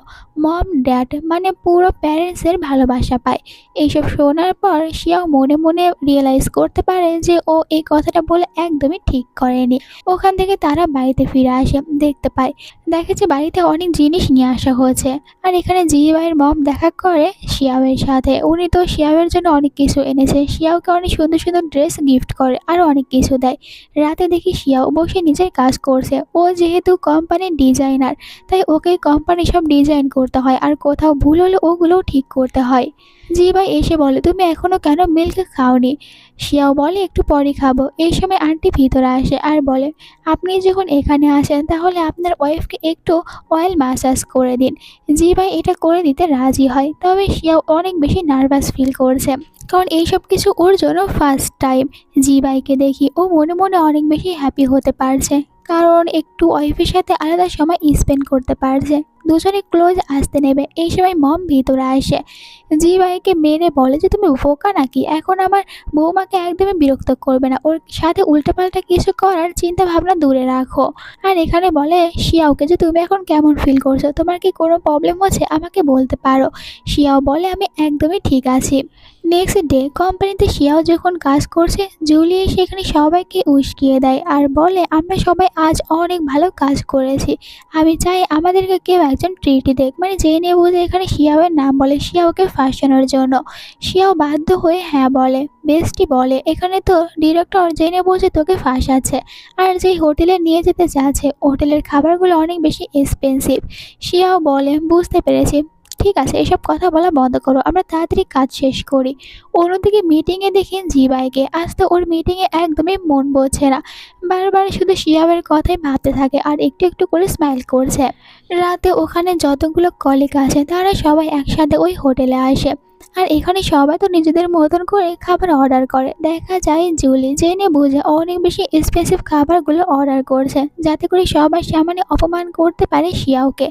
S1: মম ড্যাড মানে পুরো প্যারেন্টসের ভালোবাসা পায়। এইসব শোনার পর শিয়াও মনে মনে রিয়েলাইজ করতে পারে যে ও এই কথাটা বলে একদমই ঠিক করেনি। ওখান থেকে তারা বাড়িতে ফিরে আসে, দেখতে পায় দেখে যে বাড়িতে অনেক জিনিস নিয়ে আসা হয়েছে। আর এখানে জিবাইয়ের মম দেখা করে শিয়াওয়ের সাথে, উনি তো শিয়াওয়ের জন্য অনেক কিছু এনেছে, শিয়াওকে অনেক সুন্দর সুন্দর ড্রেস গিফট করে আরও অনেক কিছু দেয়। রাতে দেখি শিয়াও বসে নিজের কাজ করছে, ও যেহেতু কোম্পানির ডিজাইনার তাই ওকে কোম্পানি সব ডিজাইন করতে হয়, আর কোথাও ভুল হলে ওগুলোও ঠিক করতে হয়। জিবাই এসে বলে, তুমি এখনো কেন মিল্ক খাওনি? শিয়াও বলে, একটু পরে খাবো। এই সময় আন্টি ভিতরে আসে আর বলে, আপনি যখন এখানে আসেন তাহলে আপনার ওয়াইফকে একটু অয়েল ম্যাসাজ করে দিন। জিবাই এটা করে দিতে রাজি হয়, তবে শিয়াও অনেক বেশি নার্ভাস ফিল করছে, কারণ এইসব কিছু ওর জন্য ফার্স্ট টাইম। জিবাইকে দেখি ও মনে মনে অনেক বেশি হ্যাপি হতে পারছে, কারণ একটু ওয়াইফের সাথে আলাদা সময় স্পেন্ড করতে পারছে। দুজনে ক্লোজ আসতে নেবে, এই সময় মম ভিতরে আসে। জিবাইকে মেরে বলে যে তুমি বোকা নাকি, এখন আমার বৌমাকে একদমই বিরক্ত করবে না, ওর সাথে উল্টোপাল্টা কিছু করার চিন্তা ভাবনা দূরে রাখো। আর এখানে বলে শিয়াওকে যে তুমি এখন কেমন ফিল করছো, তোমার কি কোনো প্রবলেম হচ্ছে আমাকে বলতে পারো। শিয়াও বলে, আমি একদমই ঠিক আছি। নেক্সট ডে কোম্পানিতে শিয়াও যখন কাজ করছে, জুলি এসে এখানে সবাইকে উস্কিয়ে দেয় আর বলে, আমরা সবাই আজ অনেক ভালো কাজ করেছি, আমি চাই আমাদেরকে কেউ একজন ট্রিটি দেখ, মানে জেনে বুঝে এখানে শিয়াওয়ের নাম বলে শিয়াওকে ফাঁসানোর জন্য। শিয়াও বাধ্য হয়ে হ্যাঁ বলে। বেস্টি বলে, এখানে তো ডিরেক্টর জেনে বুঝে তোকে ফাঁসাচ্ছে, আর যেই হোটেলে নিয়ে যেতে চাচ্ছে হোটেলের খাবারগুলো অনেক বেশি এক্সপেন্সিভ। শিয়াও বলে, বুঝতে পেরেছি, ঠিক আছে এসব কথা বলা বন্ধ করো, আমরা তাড়াতাড়ি কাজ শেষ করি। অন্যদিকে মিটিংয়ে দেখেন জিবাইকে, আজ তো ওর মিটিংয়ে একদমই মন বসছে না, বারবার শুধু শিয়াবের কথাই ভাবতে থাকে আর একটু একটু করে স্মাইল করছে। রাতে ওখানে যতগুলো কলিগ আছে তারা সবাই একসাথে ওই হোটেলে আসে, আর এখানে সবাই তো নিজেদের মতন করে খাবার অর্ডার করে। দেখা যায় জুলি জেনে বুঝে অনেক বেশি এক্সপেন্সিভ খাবারগুলো অর্ডার করছে, যাতে করে সবার সামনে অপমান করতে পারে শিয়াওকে।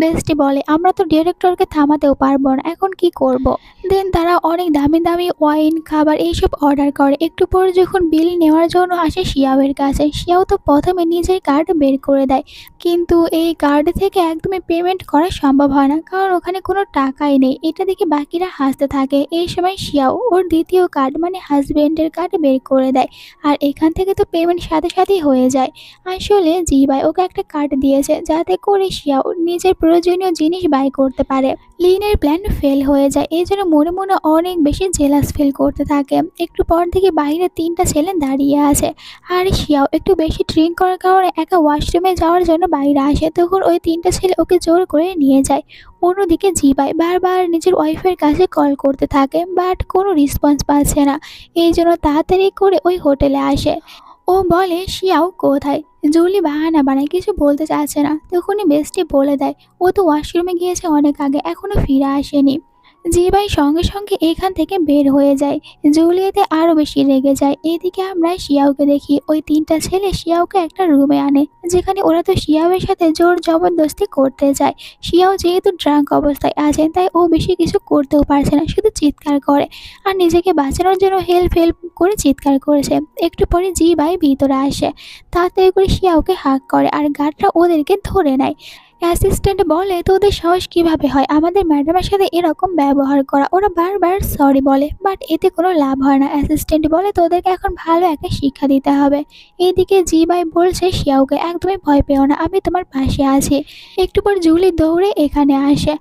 S1: বেস্টি বলে, আমরা তো ডিরেক্টরকে থামাতেও পারবো না, এখন কি করব। দেন তারা অনেক দামি দামি ওয়াইন খাবার এইসব অর্ডার করে। একটু পরে যখন বিল নেওয়ার জন্য আসে শিয়াওয়ের কাছে, শিয়াও তো প্রথমে নিজের কার্ড বের করে দেয়, কিন্তু এই কার্ড থেকে একদমই পেমেন্ট করা সম্ভব হয় না, কারণ ওখানে কোনো টাকাই নেই। এটা দেখে বাকিরা হাসতে থাকে। এই সময় শিয়াও ওর দ্বিতীয় কার্ড মানে হাজবেন্ডের কার্ড বের করে দেয়। আর এখান থেকে তো পেমেন্ট সাথে সাথেই হয়ে যায়। আসলে জিবাই ওকে একটা কার্ড দিয়েছে যাতে করে শিয়াও নিজের প্রয়োজনীয় জিনিস বাই করতে পারে। লিনের প্ল্যান ফেল হয়ে যায়, এই জন্য মনে মনে অনেক বেশি জেলাস ফিল করতে থাকে। একটু পর থেকে বাইরে 3টা ছেলে দাঁড়িয়ে আছে, আর শিয়াও একটু বেশি ড্রিঙ্ক করার কারণে একা ওয়াশরুমে যাওয়ার জন্য বাইরে আসে। তখন ওই 3টা ছেলে ওকে জোর করে নিয়ে যায়। অন্যদিকে জিবাই বারবার নিজের ওয়াইফের কাছে কল করতে থাকে, বাট কোনো রেসপন্স পাচ্ছে না। এই জন্য তাড়াতাড়ি করে ওই হোটেলে আসে। ও বলে শিয়াও কোথায়। জুলি বাহানা বানায়, কিছু বলতে চাচ্ছে না। তখনই বেস্টি বলে দেয় ও তো ওয়াশরুমে গিয়েছে অনেক আগে, এখনো ফিরে আসেনি। জিবাই সঙ্গে সঙ্গে এখান থেকে বের হয়ে যায়। জুলিয়েতে আরো বেশি রেগে যায়। এদিকে আমরা শিয়াওকে দেখি ওই 3টা ছেলে শিয়াওকে একটা রুমে আনে, যেখানে ওরা তো শিয়াওয়ের সাথে জোর জবরদস্তি করতে যায়। শিয়াও যেহেতু ড্রাঙ্ক অবস্থায় আছে তাই ও বেশি কিছু করতেও পারছে না, শুধু চিৎকার করে আর নিজেকে বাঁচানোর জন্য হেল্প হেল্প করে চিৎকার করেছে। একটু পরে জিবাই ভিতরে আসে, তাড়াতাড়ি করে শিয়াওকে হাক করে আর গার্ডরা ওদেরকে ধরে নেয়। অ্যাসিস্ট্যান্ট বলে তোদের সাহস কিভাবে হয় আমাদের ম্যাডামের সাথে এরকম ব্যবহার করা। ওরা বারবার সরি বলে, বাট এতে কোনো লাভ হয় না। অ্যাসিস্ট্যান্ট বলে তোদেরকে এখন ভালো একটা শিক্ষা দিতে হবে। এইদিকে জিবাই বলছে শিয়াওকে একদমই ভয় পেও না, আমি তোমার পাশে আছি। একটু পর জুলি দৌড়ে এখানে আসে,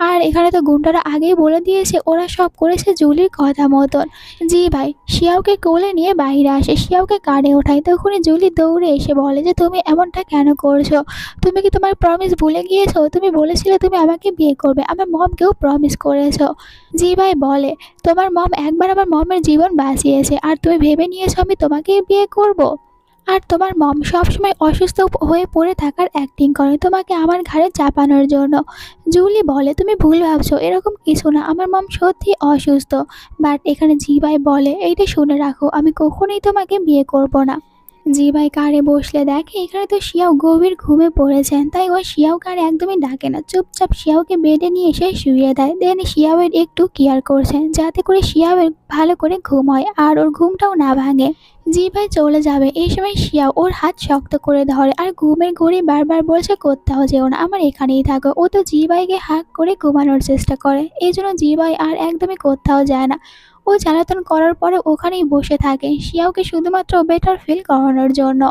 S1: আর এখানে তো গুন্ডারা আগেই বলে দিয়েছে ওরা সব করেছে জুলির কথা মতন। জিবাই শিয়াওকে কোলে নিয়ে বাইরে আসে, শিয়াওকে কাঁধে ওঠায়। তখনই জুলি দৌড়ে এসে বলে যে তুমি এমনটা কেন করছো? তুমি কি তোমার প্রমিস ভুলে গিয়েছো? তুমি বলেছিলে তুমি আমাকে বিয়ে করবে, আমার মমকেও প্রমিস করেছো। জিবাই বলে তোমার মম একবার আমার মমের জীবন বাঁচিয়েছে আর তুমি ভেবে নিয়েছো আমি তোমাকেই বিয়ে করব? আর তোমার মম সবসময় অসুস্থ হয়ে পড়ে থাকার অ্যাক্টিং করে তোমাকে আমার ঘাড়ে চাপানোর জন্য। জুলি বলে তুমি ভুল ভাবছো, এরকম কিছু না, আমার মম সত্যি অসুস্থ। বাট এখানে জিবাই বলে এইটা শুনে রাখো, আমি কখনোই তোমাকে বিয়ে করব না। জিবাই কারে বসলে দেখে এখানে তো শিয়াও গভীর ঘুমে পড়েছেন, তাই ও শিয়াও কারে একদমই ডাকে না, চুপচাপ শিয়াওকে বেডে নিয়ে এসে শুইয়ে দেয়। দেন শিয়াওয়ের একটু কেয়ার করছেন যাতে করে শিয়াওয়ের ভালো করে ঘুম হয় আর ওর ঘুমটাও না ভাঙে। জিবাই চলে যাবে, এই সময় শিয়াও ওর হাত শক্ত করে ধরে আর ঘুমের ঘড়ি বারবার বলছে কোথাও যেও না, আমার এখানেই থাকো। ও তো জিবাইকে হাক করে ঘুমানোর চেষ্টা করে, এই জন্য জিবাই আর একদমই কোথাও যায় না। ও জ্বালাতন করার পরে ওখানেই বসে থাকে শিয়াওকে শুধুমাত্র বেটার ফিল করানোর জন্য।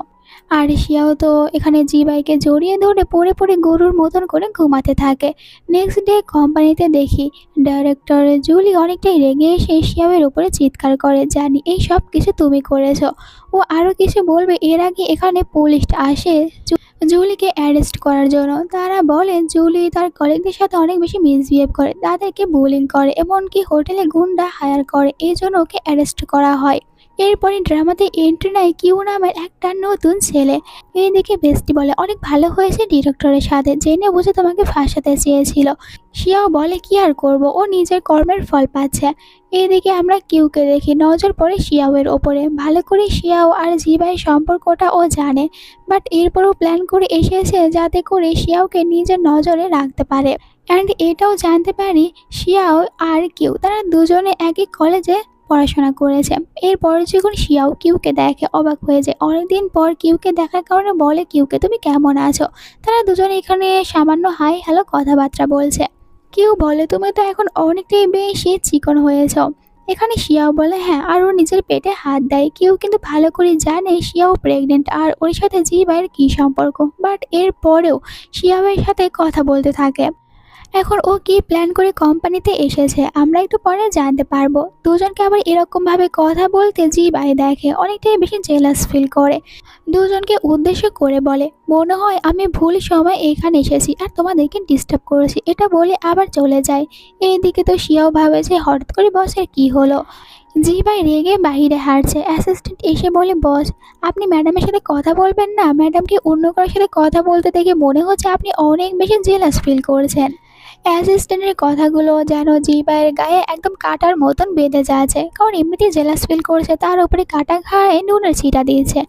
S1: আর শিয়াও তো এখানে জিবাইকে জড়িয়ে ধরে পড়ে পড়ে গরুর মতন করে ঘুমাতে থাকে। নেক্সট ডে কোম্পানিতে দেখি ডাইরেক্টর জুলি অনেকটাই রেগে এসে শিয়াওয়ের উপরে চিৎকার করে, জানি এই সব কিছু তুমি করেছো। ও আরও কিছু বলবে এর আগে এখানে পুলিশ আসে জুলিকে অ্যারেস্ট করার জন্য। তারা বলে জুলি তার কলিগদের সাথে অনেক বেশি মিসবিহেভ করে, তাদেরকে বুলিং করে, এমনকি হোটেলে গুন্ডা হায়ার করে, এই জন্য ওকে অ্যারেস্ট করা হয়। এরপরে ড্রামাতে এন্ট্রি নেয় কিউ নামের একটা নতুন ছেলে। এই দেখে বেস্টি বলে অনেক ভালো হয়েছে ডিরেক্টরের সাথে, জেনে বুঝে তোমাকে ফাঁসাতে চেয়েছিল। শিয়াও বলে কি আর করব, ও নিজের কর্মের ফল পাচ্ছে। এইদিকে আমরা কিউকে দেখি, নজর পড়ে শিয়াওয়ের ওপরে। ভালো করে শিয়াও আর জিবাইয়ের সম্পর্কটা ও জানে, বাট এরপরও প্ল্যান করে এসেছে যাতে করে শিয়াওকে নিজের নজরে রাখতে পারে। অ্যান্ড এটাও জানতে পারি শিয়াও আর কিউ তারা দুজনে একই কলেজে পড়াশোনা করেছে। এরপর যখন শিয়াও কিউকে দেখে অবাক হয়ে যায়, অনেকদিন পর কিউকে দেখার কারণে বলে কিউকে তুমি কেমন আছো। তারা দুজনে এখানে সামান্য হাই হ্যালো কথাবার্তা বলছে। কিউ বলে তুমি তো এখন অনেকটাই বেশি চিকন হয়েছ। এখানে শিয়াও বলে হ্যাঁ, আর ও নিজের পেটে হাত দেয়। কেউ কিন্তু ভালো করে জানে শিয়াও প্রেগনেন্ট আর ওর সাথে জিবাইয়ের কী সম্পর্ক, বাট এর পরেও শিয়াওয়ের সাথে কথা বলতে থাকে। এখন ও কি প্ল্যান করে কোম্পানিতে এসেছে আমরা একটু পরে জানতে পারবো। দুজনকে আবার এরকমভাবে কথা বলতে জিবাই দেখে অনেকটাই বেশি জেলাস ফিল করে। দুজনকে উদ্দেশ্য করে বলে মনে হয় আমি ভুল সময় এখানে এসেছি আর তোমাদেরকে ডিস্টার্ব করেছি, এটা বলে আবার চলে যায়। এইদিকে তো শিয়াও ভাবে যে হঠাৎ করে বসের কি হলো। জিবাই রেগে বাইরে হাঁটছে। অ্যাসিস্ট্যান্ট এসে বলে বস আপনি ম্যাডামের সাথে কথা বলবেন না, ম্যাডামকে অন্য কারোর সাথে কথা বলতে দেখে মনে হচ্ছে আপনি অনেক বেশি জেলাস ফিল করছেন। অ্যাসিস্ট্যান্টের কথাগুলো যেন জিবাইয়ের গায়ে একদম কাটার মতন বেঁধে যাচ্ছে, কারণ এমনিতেই জেলাস ফিল করছে, তার উপরে কাটা ঘায়ে নুনের ছিটা দিয়েছে।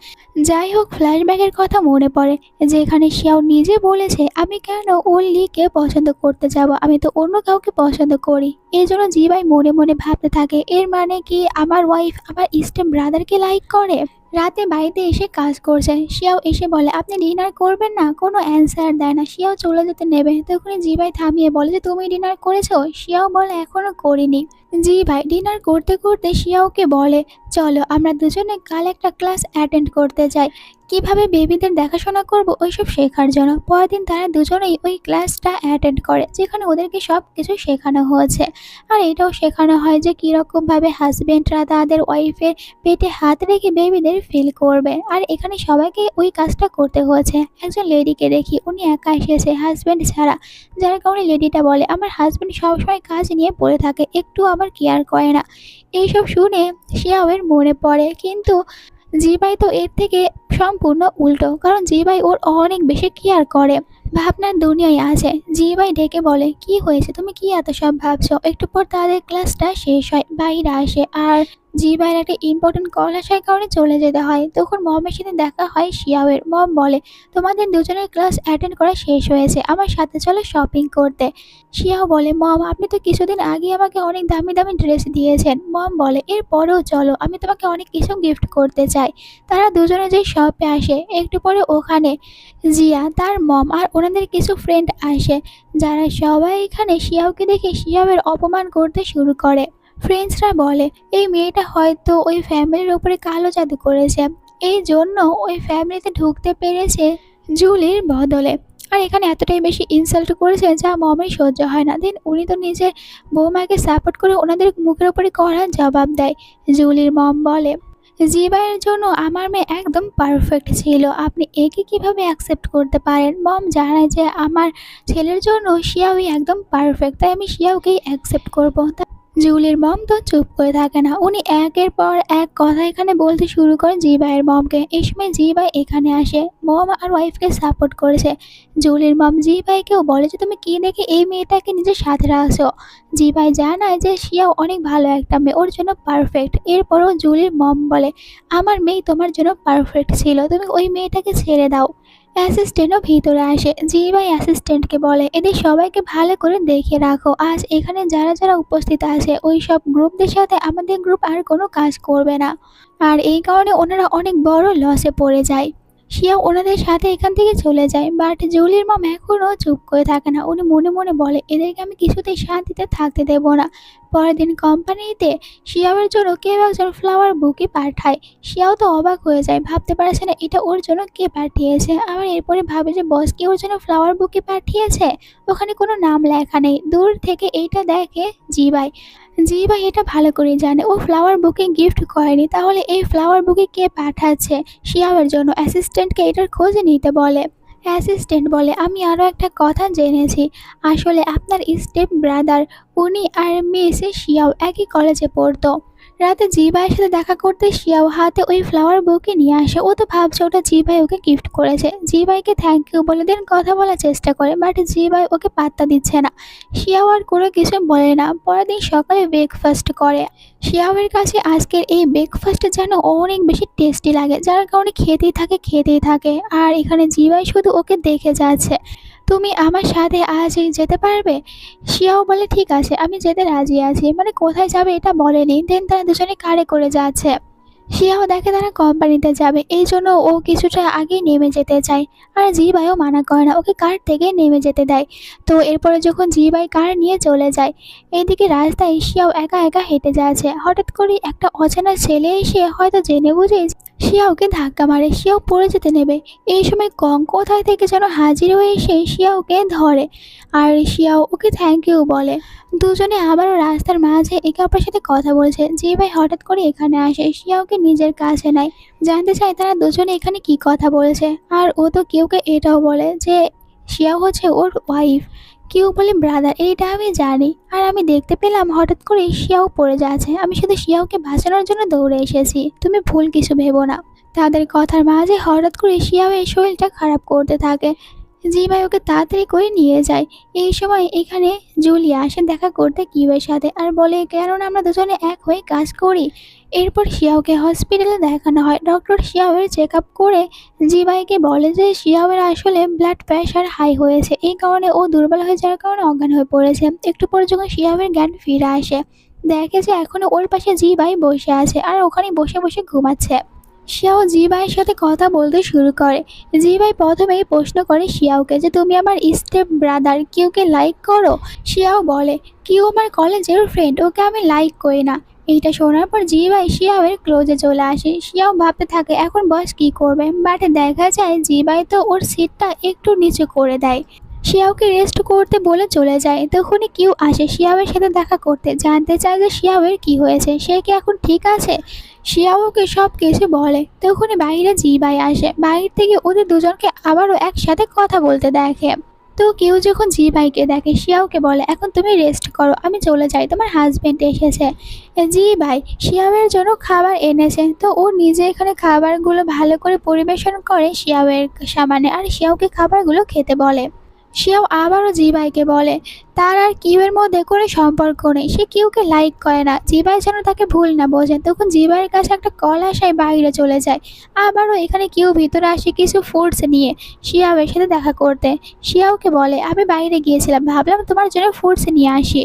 S1: যাই হোক ফ্ল্যাশব্যাকের কথা মনে পড়ে, যেখানে শিয়াও নিজে বলেছে আমি কেন লিকে পছন্দ করতে যাব, আমি তো অন্য কাউকে পছন্দ করি। এই জন্য জিবাই মনে মনে ভাবতে থাকে এর মানে কি আমার ওয়াইফ আমার স্টেপ ব্রাদারকে লাইক করে। রাতে বাড়িতে এসে কাজ করছে। শিয়াও এসে বলে, আপনি ডিনার করবেন না? কোনো অ্যান্সার দেয় না। শিয়াও চলে যেতে নেবে, তখনই জি ভাই থামিয়ে বলে যে, তুমি ডিনার করেছো? শিয়াও বলে, এখনো করিনি। জি ভাই ডিনার করতে করতে শিয়াওকে বলে, চলো আমরা দুজনে কাল একটা ক্লাস অ্যাটেন্ড করতে যাই, কিভাবে বেবিদের দেখাশোনা করব ওইসব শেখার জন্য। পরের দিন তারা দুজনেই ওই ক্লাসটা অ্যাটেন্ড করে, যেখানে ওদেরকে সব কিছু শেখানো হয়েছে। আর এটাও শেখানো হয় যে কীরকমভাবে হাজবেন্ডরা তাদের ওয়াইফের পেটে হাত রেখে বেবিদের ফিল করবে। আর এখানে সবাইকে ওই কাজটা করতে হয়েছে। একজন লেডিকে দেখি, উনি একা এসেছে হাজবেন্ড ছাড়া, যার কারণে লেডিটা বলে, আমার হাজবেন্ড সবসময় কাজ নিয়ে পড়ে থাকে, একটু আমার কেয়ার করে না। এইসব শুনে শিয়াওয়ের মনে পড়ে, কিন্তু জিবাই তো এর থেকে সম্পূর্ণ উল্টো, কারণ জিবাই ওর অনেক বেশি কেয়ার করে। ভাবনার দুনিয়ায় আছে। জিবাই ডেকে বলে, কি হয়েছে, তুমি কি এত সব ভাবছো? একটু পর তাদের ক্লাসটা শেষ হয়, বাইরে আসে আর জিবাইয়ের একটা ইম্পর্টেন্ট কল আসার কারণে চলে যেতে হয়। তখন মমের সাথে দেখা হয় শিয়াওয়ের। মম বলে, তোমাদের দুজনের ক্লাস অ্যাটেন্ড করা শেষ হয়েছে, আমার সাথে চলো শপিং করতে। শিয়াও বলে, মম আপনি তো কিছুদিন আগে আমাকে অনেক দামি দামি ড্রেস দিয়েছেন। মম বলে, এর পরেও চলো, আমি তোমাকে অনেক কিছু গিফট করতে চাই। তারা দুজনে যে শপে আসে, একটু পরে ওখানে জিয়া, তার মম আর ওনাদের কিছু ফ্রেন্ড আসে, যারা সবাই এখানে শিয়াওকে দেখে শিয়াওয়ের অপমান করতে শুরু করে। ফ্রেন্ডসরা বলে, এই মেয়েটা হয়তো ওই ফ্যামিলির উপরে কালো জাদু করেছে, এই জন্য ওই ফ্যামিলিতে ঢুকতে পেরেছে জুলির বদলে। আর এখানে এতটাই বেশি ইনসাল্ট করেছে যা মমের সহ্য হয় না। দেন উনি তো নিজের বৌমাকে সাপোর্ট করে ওনাদের মুখের উপরে কড়া জবাব দেয়। জুলির মম বলে, জিবাইয়ের জন্য আমার মেয়ে একদম পারফেক্ট ছিল, আপনি একে কিভাবে অ্যাকসেপ্ট করতে পারেন? মম জানায় যে আমার ছেলের জন্য শিয়াওই একদম পারফেক্ট, তাই আমি শিয়াওকেই অ্যাকসেপ্ট করবো। জুলির মম তো চুপ করে থাকে না, উনি একের পর এক কথা এখানে বলতে শুরু করেন জি ভাইয়ের মমকে। এই সময় জি ভাই এখানে আসে, মম আর ওয়াইফকে সাপোর্ট করেছে। জুলির মম জি ভাইকেও বলে যে, তুমি কি দেখে এই মেয়েটাকে নিজের সাথে রাখছো? জি ভাই জানায় যে শিয়াও অনেক ভালো একটা মেয়ে, ওর জন্য পারফেক্ট। এরপরও জুলির মম বলে, আমার মেয়ে তোমার জন্য পারফেক্ট ছিল, তুমি ওই মেয়েটাকে ছেড়ে দাও। অ্যাসিস্ট্যান্টও ভিতরে আসে। জি ভাই অ্যাসিস্ট্যান্টকে বলে, এদের সবাইকে ভালো করে দেখে রাখো, আজ এখানে যারা যারা উপস্থিত আছে ওই সব গ্রুপদের সাথে আমাদের গ্রুপ আর কোনো কাজ করবে না। আর এই কারণে ওনারা অনেক বড় লসে পড়ে যায়। শিয়াও ওনাদের সাথে এখান থেকে চলে যায়, বাট জুলির মম এখনও চুপ করে থাকে না। উনি মনে মনে বলে, এদেরকে আমি কিছুতেই শান্তিতে থাকতে দেব না। পরের দিন কোম্পানিতে শিয়াওয়ের জন্য কেউ একজন ফ্লাওয়ার বুকে পাঠায়। শিয়াও তো অবাক হয়ে যায়, ভাবতে পারছে না এটা ওর জন্য কে পাঠিয়েছে। আবার এরপরে ভাবে যে বস কি ওর জন্য ফ্লাওয়ার বুকে পাঠিয়েছে, ওখানে কোনো নাম লেখা নেই। দূর থেকে এইটা দেখে জি ভাই। জি ভাই এটা ভালো করে জানে ও ফ্লাওয়ার বুকে গিফট করেনি, তাহলে এই ফ্লাওয়ার বুকে কে পাঠাচ্ছে শিয়াওয়ের জন্য। অ্যাসিস্ট্যান্টকে এটার খোঁজ নিতে বলে। অ্যাসিস্ট্যান্ট বলে, আমি আরও একটা কথা জেনেছি, আসলে আপনার স্টেপ ব্রাদার উনি আর মিস শিয়াও একই কলেজে পড়তো। রাতে জি ভাইয়ের সাথে দেখা করতে শিয়াও হাতে ওই ফ্লাওয়ার বুকে নিয়ে আসে। ও তো ভাবছে ওটা জি ভাই ওকে গিফট করেছে। জি ভাইকে থ্যাংক ইউ বলে দেন কথা বলার চেষ্টা করে, বাট জি ভাই ওকে পাত্তা দিচ্ছে না। শিয়াও আর কোনো কিছু বলে না। পরের দিন সকালে ব্রেকফাস্ট করে। শিয়াওয়ের কাছে আজকের এই ব্রেকফাস্ট যেন অনেক বেশি টেস্টি লাগে, যার কারণে খেতেই থাকে। আর এখানে জি ভাই শুধু ওকে দেখে যাচ্ছে। তুমি আমার সাথে আজই যেতে পারবে? শিয়াও বলে, ঠিক আছে আমি যেতে রাজি আছি। মানে কোথায় যাবে এটা বলেনি। দেন তারা দুজনে কারে করে যাচ্ছে। শিয়াও দেখে তারা কোম্পানিতে যাবে, এই জন্য ও কিছুটা আগেই নেমে যেতে চায়। আর জি ভাইও মানা করে না, ওকে কার থেকে নেমে যেতে দেয়। তো এরপরে যখন জি ভাই কার নিয়ে চলে যায়, এইদিকে রাস্তায় শিয়াও একা একা হেঁটে যাচ্ছে। হঠাৎ করে একটা অচেনা ছেলে এসে হয়তো জেনে বুঝে শিয়াওকে ধাক্কা মারে। শিয়াও পড়ে যেতে নেবে, এই সময় কং কোথায় থেকে যেন হাজির হয়ে এসে শিয়াওকে ধরে। আর শিয়াও ওকে থ্যাংক ইউ বলে। দুজনে আবারও রাস্তার মাঝে একে অপরের সাথে কথা বলছে। জি ভাই হঠাৎ করে এখানে আসে, শিয়াওকে নিজের কাছে নেয়, জানতে চায় তারা দুজনে এখানে কি কথা বলেছে। আর ও তো কেউকে এটাও বলে যে শিয়াও হচ্ছে ওর ওয়াইফ, কেউ বলে ব্রাদার, এইটা আমি জানি। আর আমি দেখতে পেলাম হঠাৎ করে শিয়াও পড়ে যাচ্ছে, আমি শুধু শিয়াওকে বাঁচানোর জন্য দৌড়ে এসেছি, তুমি ভুল কিছু ভেবো না। তাদের কথার মাঝে হঠাৎ করে শিয়াও এই শরীরটা খারাপ করতে থাকে। জি ভাই ওকে তাড়াতাড়ি করে নিয়ে যায়। এই সময় এখানে জুলিয়া আসে দেখা করতে কিউয়ের সাথে, আর বলে কেননা আমরা দুজনে এক হয়ে কাজ করি। এরপর শিয়াওকে হসপিটালে দেখানো হয়। ডক্টর শিয়াওয়ের চেক আপ করে জি ভাইকে বলে যে শিয়াওয়ের আসলে ব্লাড প্রেশার হাই হয়েছে, এই কারণে ও দুর্বল হয়ে যাওয়ার কারণে অজ্ঞান হয়ে পড়েছে। একটু পরে যখন শিয়াওয়ের জ্ঞান ফিরে আসে, দেখে যে এখনো ওর পাশে জি ভাই বসে আছে আর ওখানে বসে বসে ঘুমাচ্ছে। শিয়াও জিবাইয়ের সাথে কথা বলতে শুরু করে। জিবাই প্রথমেই প্রশ্ন করে শিয়াওকে যে তুমি আমার স্টেপ ব্রাদার কিউকে লাইক করো। শিয়াও বলে কিউ আমার কলেজের ফ্রেন্ড, ওকে আমি লাইক করি না। এইটা শোনার পর জিবাই শিয়াওয়ের ক্লোজে চলে আসে। শিয়াও ভাবতে থাকে এখন বস কি করবে, বাট দেখা যায় জিবাই তো ওর সিটটা একটু নিচু করে দেয়। শিয়াওকে রেস্ট করতে বলে চলে যায়। তখনই কিউ আসে শিয়াওয়ের সাথে দেখা করতে, জানতে চায় যে শিয়াওয়ের কি হয়েছে, সে কি এখন ঠিক আছে। শিয়াওকে সব কিছু বলে। তখনই বাইরে জিবাই আসে, বাইরে থেকে ওদের দুজনকে আবারও একসাথে কথা বলতে দেখে। তো কেউ যখন জিবাইকে দেখে শিয়াওকে বলে এখন তুমি রেস্ট করো, আমি চলে যাই, তোমার হাজবেন্ড এসেছে। জিবাই শিয়াওয়ের জন্য খাবার এনেছে, তো ও নিজে এখানে খাবারগুলো ভালো করে পরিবেশন করে শিয়াওয়ের সামনে, আর শিয়াওকে খাবারগুলো খেতে বলে। সেও আবারও জিবাইকে বলে তার আর কিউয়ের মধ্যে কোনো সম্পর্ক নেই, সে কিউকে লাইক করে না, জিবাই যেন তাকে ভুল না বোঝে। তখন জিবাইয়ের কাছে একটা কল আসায় বাইরে চলে যায়। আবারও এখানে কিউ ভিতরে আসে কিছু ফুডস নিয়ে শিয়াওয়ের সাথে দেখা করতে। শিয়াওকে বলে আমি বাইরে গিয়েছিলাম, ভাবলাম তোমার জন্য ফুডস নিয়ে আসি।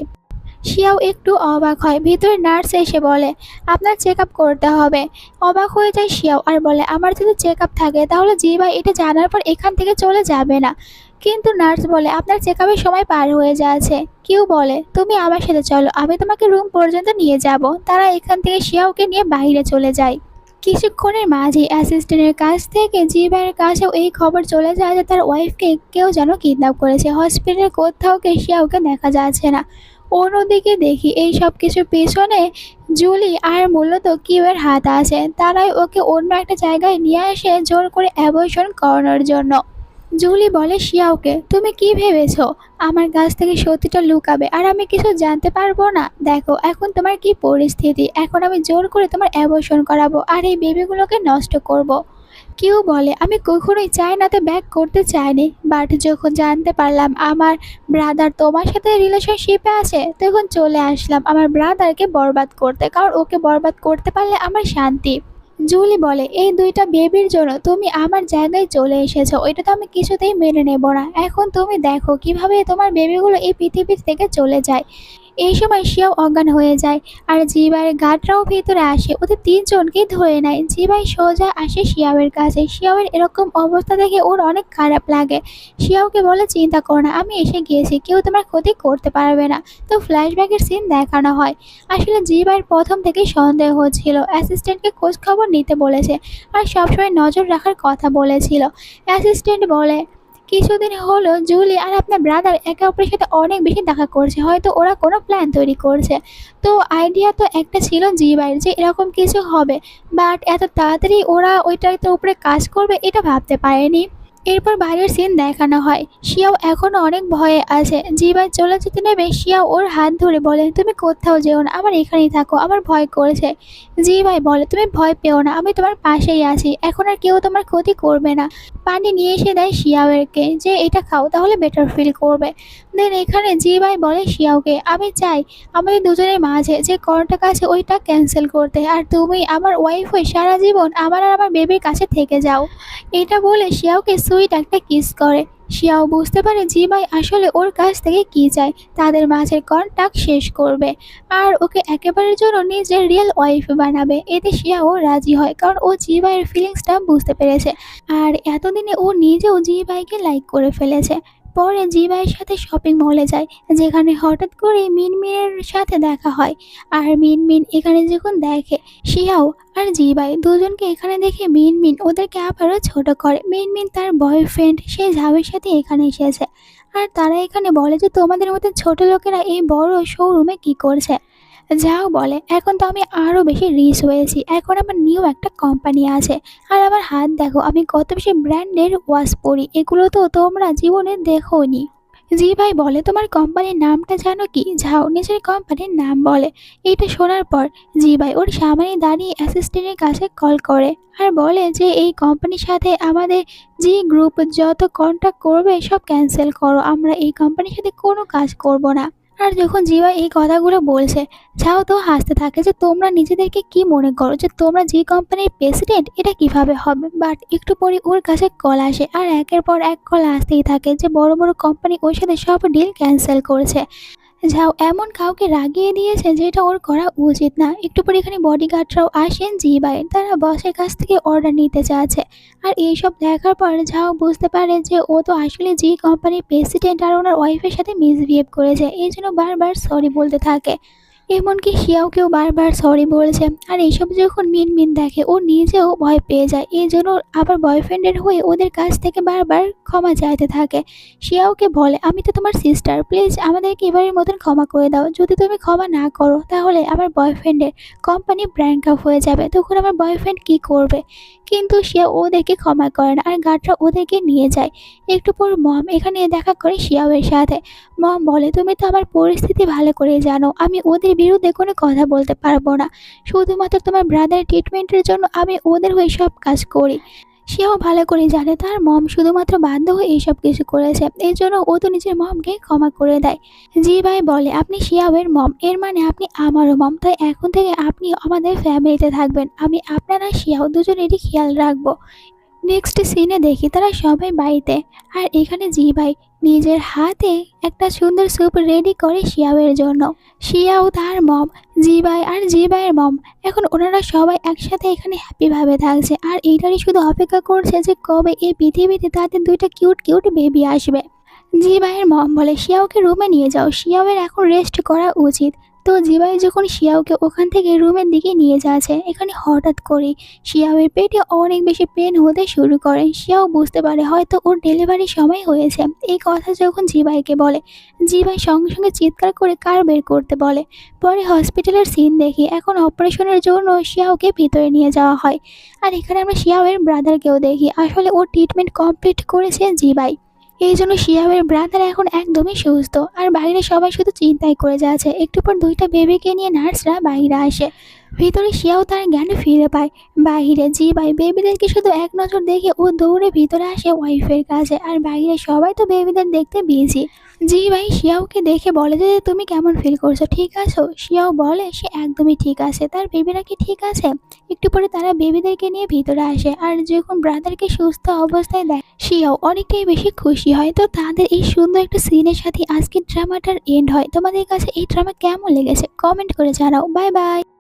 S1: শিয়াও একটু অবাক হয়। ভিতরে নার্স এসে বলে আপনার চেক আপ করতে হবে। অবাক হয়ে যায় শিয়াও আর বলে আমার যদি চেক আপ থাকে তাহলে জিবাই এটা জানার পর এখান থেকে চলে যাবে না। কিন্তু নার্স বলে আপনার চেক আপের সময় পার হয়ে যাচ্ছে। কেউ বলে তুমি আমার সাথে চলো, আমি তোমাকে রুম পর্যন্ত নিয়ে যাব। তারা এখান থেকে শিয়াওকে নিয়ে বাইরে চলে যায়। কিছুক্ষণের মাঝে অ্যাসিস্ট্যান্টের কাছ থেকে জিবাইয়ের কাছেও এই খবর চলে যায় যে তার ওয়াইফকে কেউ যেন কিডন্যাপ করেছে। হসপিটালে কোথাও শিয়াওকে দেখা যাচ্ছে না। অন্যদিকে দেখি এই সব কিছুর পেছনে জুলি আর মূলত কিউয়ের হাত আছে। তারাই ওকে অন্য একটা জায়গায় নিয়ে আসে জোর করে অ্যাবর্শন করানোর জন্য। জুলি বলে শিয়াওকে তুমি কি ভেবেছো আমার কাছ থেকে সত্যিটা লুকাবে আর আমি কিছু জানতে পারবো না? দেখো এখন তোমার কি পরিস্থিতি, এখন আমি জোর করে তোমার অ্যাবর্শন করাবো আর এই বেবিগুলোকে নষ্ট করব। কেউ বলে আমি কখনোই চায়নাতে ব্যাক করতে চাইনি, বাট যখন জানতে পারলাম আমার ব্রাদার তোমার সাথে রিলেশনশিপে আছে তখন চলে আসলাম আমার ব্রাদারকে বরবাদ করতে, কারণ ওকে বরবাদ করতে পারলে আমার শান্তি। জুলি বলে এই দুইটা বেবির জন্য তুমি আমার জায়গায় চলে এসেছো, ওইটা তো আমি কিছুতেই মেনে নেব না। এখন তুমি দেখো কিভাবে তোমার বেবিগুলো এই পৃথিবী থেকে চলে যায়। এই সময় শিয়াও অজ্ঞান হয়ে যায় আর জিবাইয়ের গার্ডরাও ভিতরে আসে, ওদের তিনজনকেই ধরে নেয়। জিবাই সোজা আসে শিয়াওয়ের কাছে। শিয়াওয়ের এরকম অবস্থা দেখে ওর অনেক খারাপ লাগে। শিয়াওকে বলে চিন্তা করো না, আমি এসে গিয়েছি, কেউ তোমার ক্ষতি করতে পারবে না। তো ফ্ল্যাশব্যাকের সিন দেখানো হয়। আসলে জিবাইয়ের প্রথম থেকেই সন্দেহ হচ্ছিল, অ্যাসিস্ট্যান্টকে খোঁজ খবর নিতে বলেছে আর সবসময় নজর রাখার কথা বলেছিল। অ্যাসিস্ট্যান্ট বলে কিছুদিন হলো জুলি আর আপনার ব্রাদার একে অপরের সাথে অনেক বেশি দেখা করছে, হয়তো ওরা কোনো প্ল্যান তৈরি করছে। তো আইডিয়া তো একটা ছিল জিবাইয়ের যে এরকম কিছু হবে, বাট এত তাড়াতাড়ি ওরা ওইটার উপরে কাজ করবে এটা ভাবতে পারেনি। এরপর বাইরের সিন দেখানো হয়। শিয়াও এখনো অনেক ভয়ে আছে। জিবাই চলে যেতে নেবে শিয়াও ওর হাত ধরে বলে তুমি কোথাও যেও না, আমার এখানেই থাকো, আমার ভয় করেছে। জিবাই বলে তুমি ভয় পেও না, আমি তোমার পাশেই আছি, এখন আর কেউ তোমার ক্ষতি করবে না। পানি নিয়ে এসে দেয় শিয়াওয়েরকে যে এটা খাও তাহলে বেটার ফিল করবে। দেন এখানে জিবাই বলে শিয়াওকে আমি চাই আমাদের দুজনের মাঝে যে কন্ট্রাক্ট আছে ওইটা ক্যান্সেল করতে, আর তুমি আমার ওয়াইফ হয়ে সারা জীবন আমার আর আমার বেবির কাছে থেকে যাও। এটা বলে শিয়াওকে সুইট একটা কিস করে। শিয়াও বুঝতে পারে জিবাই আসলে ওর কাছ থেকে কি চায়, তাদের মাঝের কন্ট্যাক্ট শেষ করবে আর ওকে একেবারের জন্য নিজের রিয়েল ওয়াইফ বানাবে। এতে শিয়াও রাজি হয়, কারণ ও জিবাইয়ের ফিলিংসটা বুঝতে পেরেছে আর এতদিনে ও নিজেও জিবাইকে লাইক করে ফেলেছে। পরে জিবাইয়ের সাথে শপিং মলে যায়, যেখানে হঠাৎ করে মিনমিনের সাথে দেখা হয়। আর মিনমিন এখানে যখন দেখে শিয়াও আর জিবাই দুজনকে এখানে দেখে মিনমিন ওদেরকে আবারও ছোট করে। মিনমিন তার বয়ফ্রেন্ড সেই ঝাবের সাথে এখানে এসেছে আর তারা এখানে বলে যে তোমাদের মতো ছোট লোকেরা এই বড় শোরুমে কি করছে। যাও বলে এখন তো আমি আরও বেশি রিচ হয়েছি, এখন আমার নিউ একটা কোম্পানি আছে আর আমার হাত দেখো আমি কত বেশি ব্র্যান্ডের ওয়াচ পরি, এগুলো তো তোমরা জীবনে দেখোনি। জি ভাই বলে তোমার কোম্পানির নামটা জানো কি? ঝাও নিজের কোম্পানির নাম বলে। এটা শোনার পর জি ভাই ওর সামনে দাঁড়িয়ে অ্যাসিস্ট্যান্টের কাছে কল করে আর বলে যে এই কোম্পানির সাথে আমাদের জি গ্রুপ যত কন্ট্যাক্ট করবে সব ক্যান্সেল করো, আমরা এই কোম্পানির সাথে কোনো কাজ করব না। আর যখন জিবা এই কথাগুলো বলছে ঝাও তো হাসতে থাকে যে তোমরা নিজেদেরকে কি মনে করো যে তোমরা যে কোম্পানির প্রেসিডেন্ট, এটা কিভাবে হবে। বাট একটু পরে ওর কাছে কল আসে আর একের পর এক কল আসতেই থাকে যে বড় বড় কোম্পানি ওর সাথে সব ডিল ক্যান্সেল করেছে। ঝাও এমন কাউকে রাগিয়ে দিয়েছে যেটা ওর করা উচিত না। একটু পরে এখানে বডিগার্ডরাও আসেন জিবাই, তারা বসের কাছ থেকে অর্ডার নিতে চাচ্ছে। আর এইসব দেখার পর ঝাও বুঝতে পারে যে ও তো আসলে জি কোম্পানির প্রেসিডেন্ট আর ওনার ওয়াইফের সাথে মিসবিহেভ করেছে, এই জন্য বারবার সরি বলতে থাকে। এমনকি শিয়াওকেও বারবার সরি বলছে। আর এইসব যখন মিনমিন দেখে ও নিজেও ভয় পেয়ে যায়, এই জন্য আবার বয়ফ্রেন্ডের হয়ে ওদের কাছ থেকে বারবার ক্ষমা চাইতে থাকে। শিয়াওকে বলে, আমি তো তোমার সিস্টার, প্লিজ আমাদেরকে এবারের মতন ক্ষমা করে দাও। যদি তুমি ক্ষমা না করো তাহলে আমার বয়ফ্রেন্ডের কোম্পানি ব্র্যাঙ্ক আপ হয়ে যাবে, তখন আমার বয়ফ্রেন্ড কি করবে? কিন্তু শিয়া ওদেরকে ক্ষমা করে না আর গার্ডরা ওদেরকে নিয়ে যায়। একটু পর মম এখানে দেখা করে শিয়াওয়ের সাথে। মম বলে, তুমি তো আমার পরিস্থিতি ভালো করে জানো, আমি ওদের বিরুদ্ধে কোনো কথা বলতে পারবো না। শুধুমাত্র তোমার ব্রাদার ট্রিটমেন্টের জন্য আমি ওদের হয়ে সব কাজ করি। সেও ভালো করে জানে তার মম শুধুমাত্র বাধ্য হয়ে এইসব কিছু করেছে, এই জন্য ও তো নিজের মমকে ক্ষমা করে দেয়। জি ভাই বলে, আপনি শিয়াওয়ের মম, এর মানে আপনি আমারও মম, তাই এখন থেকে আপনি আমাদের ফ্যামিলিতে থাকবেন। আমি আপনারা শিয়াও দুজনেরই খেয়াল রাখবো। নেক্সট সিনে দেখি তারা সবাই বাড়িতে। আর এখানে জি ভাই নিজের হাতে একটা সুন্দর স্যুপ রেডি করে শিয়াওয়ের জন্য। শিয়াও তার মম, জি ভাই আর জি ভাইয়ের মম, এখন ওনারা সবাই একসাথে এখানে হ্যাপিভাবে থাকছে আর এইটারই শুধু অপেক্ষা করছে যে কবে এই পৃথিবীতে তাদের দুইটা কিউট কিউট বেবি আসবে। জি ভাইয়ের মম বলে, শিয়াওকে রুমে নিয়ে যাও, শিয়াওয়ের এখন রেস্ট করা উচিত। তো জিবাই যখন শিয়াওকে ওখান থেকে রুমের দিকে নিয়ে যাচ্ছে, এখানে হঠাৎ করে শিয়াওয়ের পেটে অনেক বেশি পেন হতে শুরু করে। শিয়াও বুঝতে পারে হয়তো ওর ডেলিভারির সময় হয়েছে। এই কথা যখন জিবাইকে বলে, জিবাই সঙ্গে সঙ্গে চিৎকার করে কার বের করতে বলে। পরে হসপিটালের সিন দেখি এখন অপারেশনের জন্য শিয়াওকে ভিতরে নিয়ে যাওয়া হয়। আর এখানে আমরা শিয়াওয়ের ব্রাদারকেও দেখি, আসলে ওর ট্রিটমেন্ট কমপ্লিট করেছে জিবাই, এই জন্য শিয়াবের ব্রাদার এখন একদমই সুস্থ। আর বাইরে সবাই শুধু চিন্তাই করে যাচ্ছে। একটু পর দুইটা বেবিকে নিয়ে নার্সরা বাইরে আসে। ভিতরে শিয়াও তার জ্ঞান ফিরে পায়। বাইরে জি ভাই বেবিদেরকে শুধু এক নজর দেখে ও দৌড়ে ভিতরে আসে ওয়াইফের কাছে। আর বাইরে সবাই তো বেবিদের দেখতে বিজি। জি ভাই শিয়াওকে দেখে বলে যে তুমি কেমন ফিল করছো, ঠিক আছো? শিয়াও বলে সে একদমই ঠিক আছে, তার বেবিরা কি ঠিক আছে? একটু পরে তারা বেবিদেরকে নিয়ে ভিতরে আসে। আর যখন ব্রাদারকে সুস্থ অবস্থায় দেয়, শিয়াও অনেকটাই বেশি খুশি হয়। তো তাদের এই সুন্দর একটা সিনের সাথে আজকের ড্রামাটার এন্ড হয়। তোমাদের কাছে এই ড্রামা কেমন লেগেছে কমেন্ট করে জানাও। Bye bye.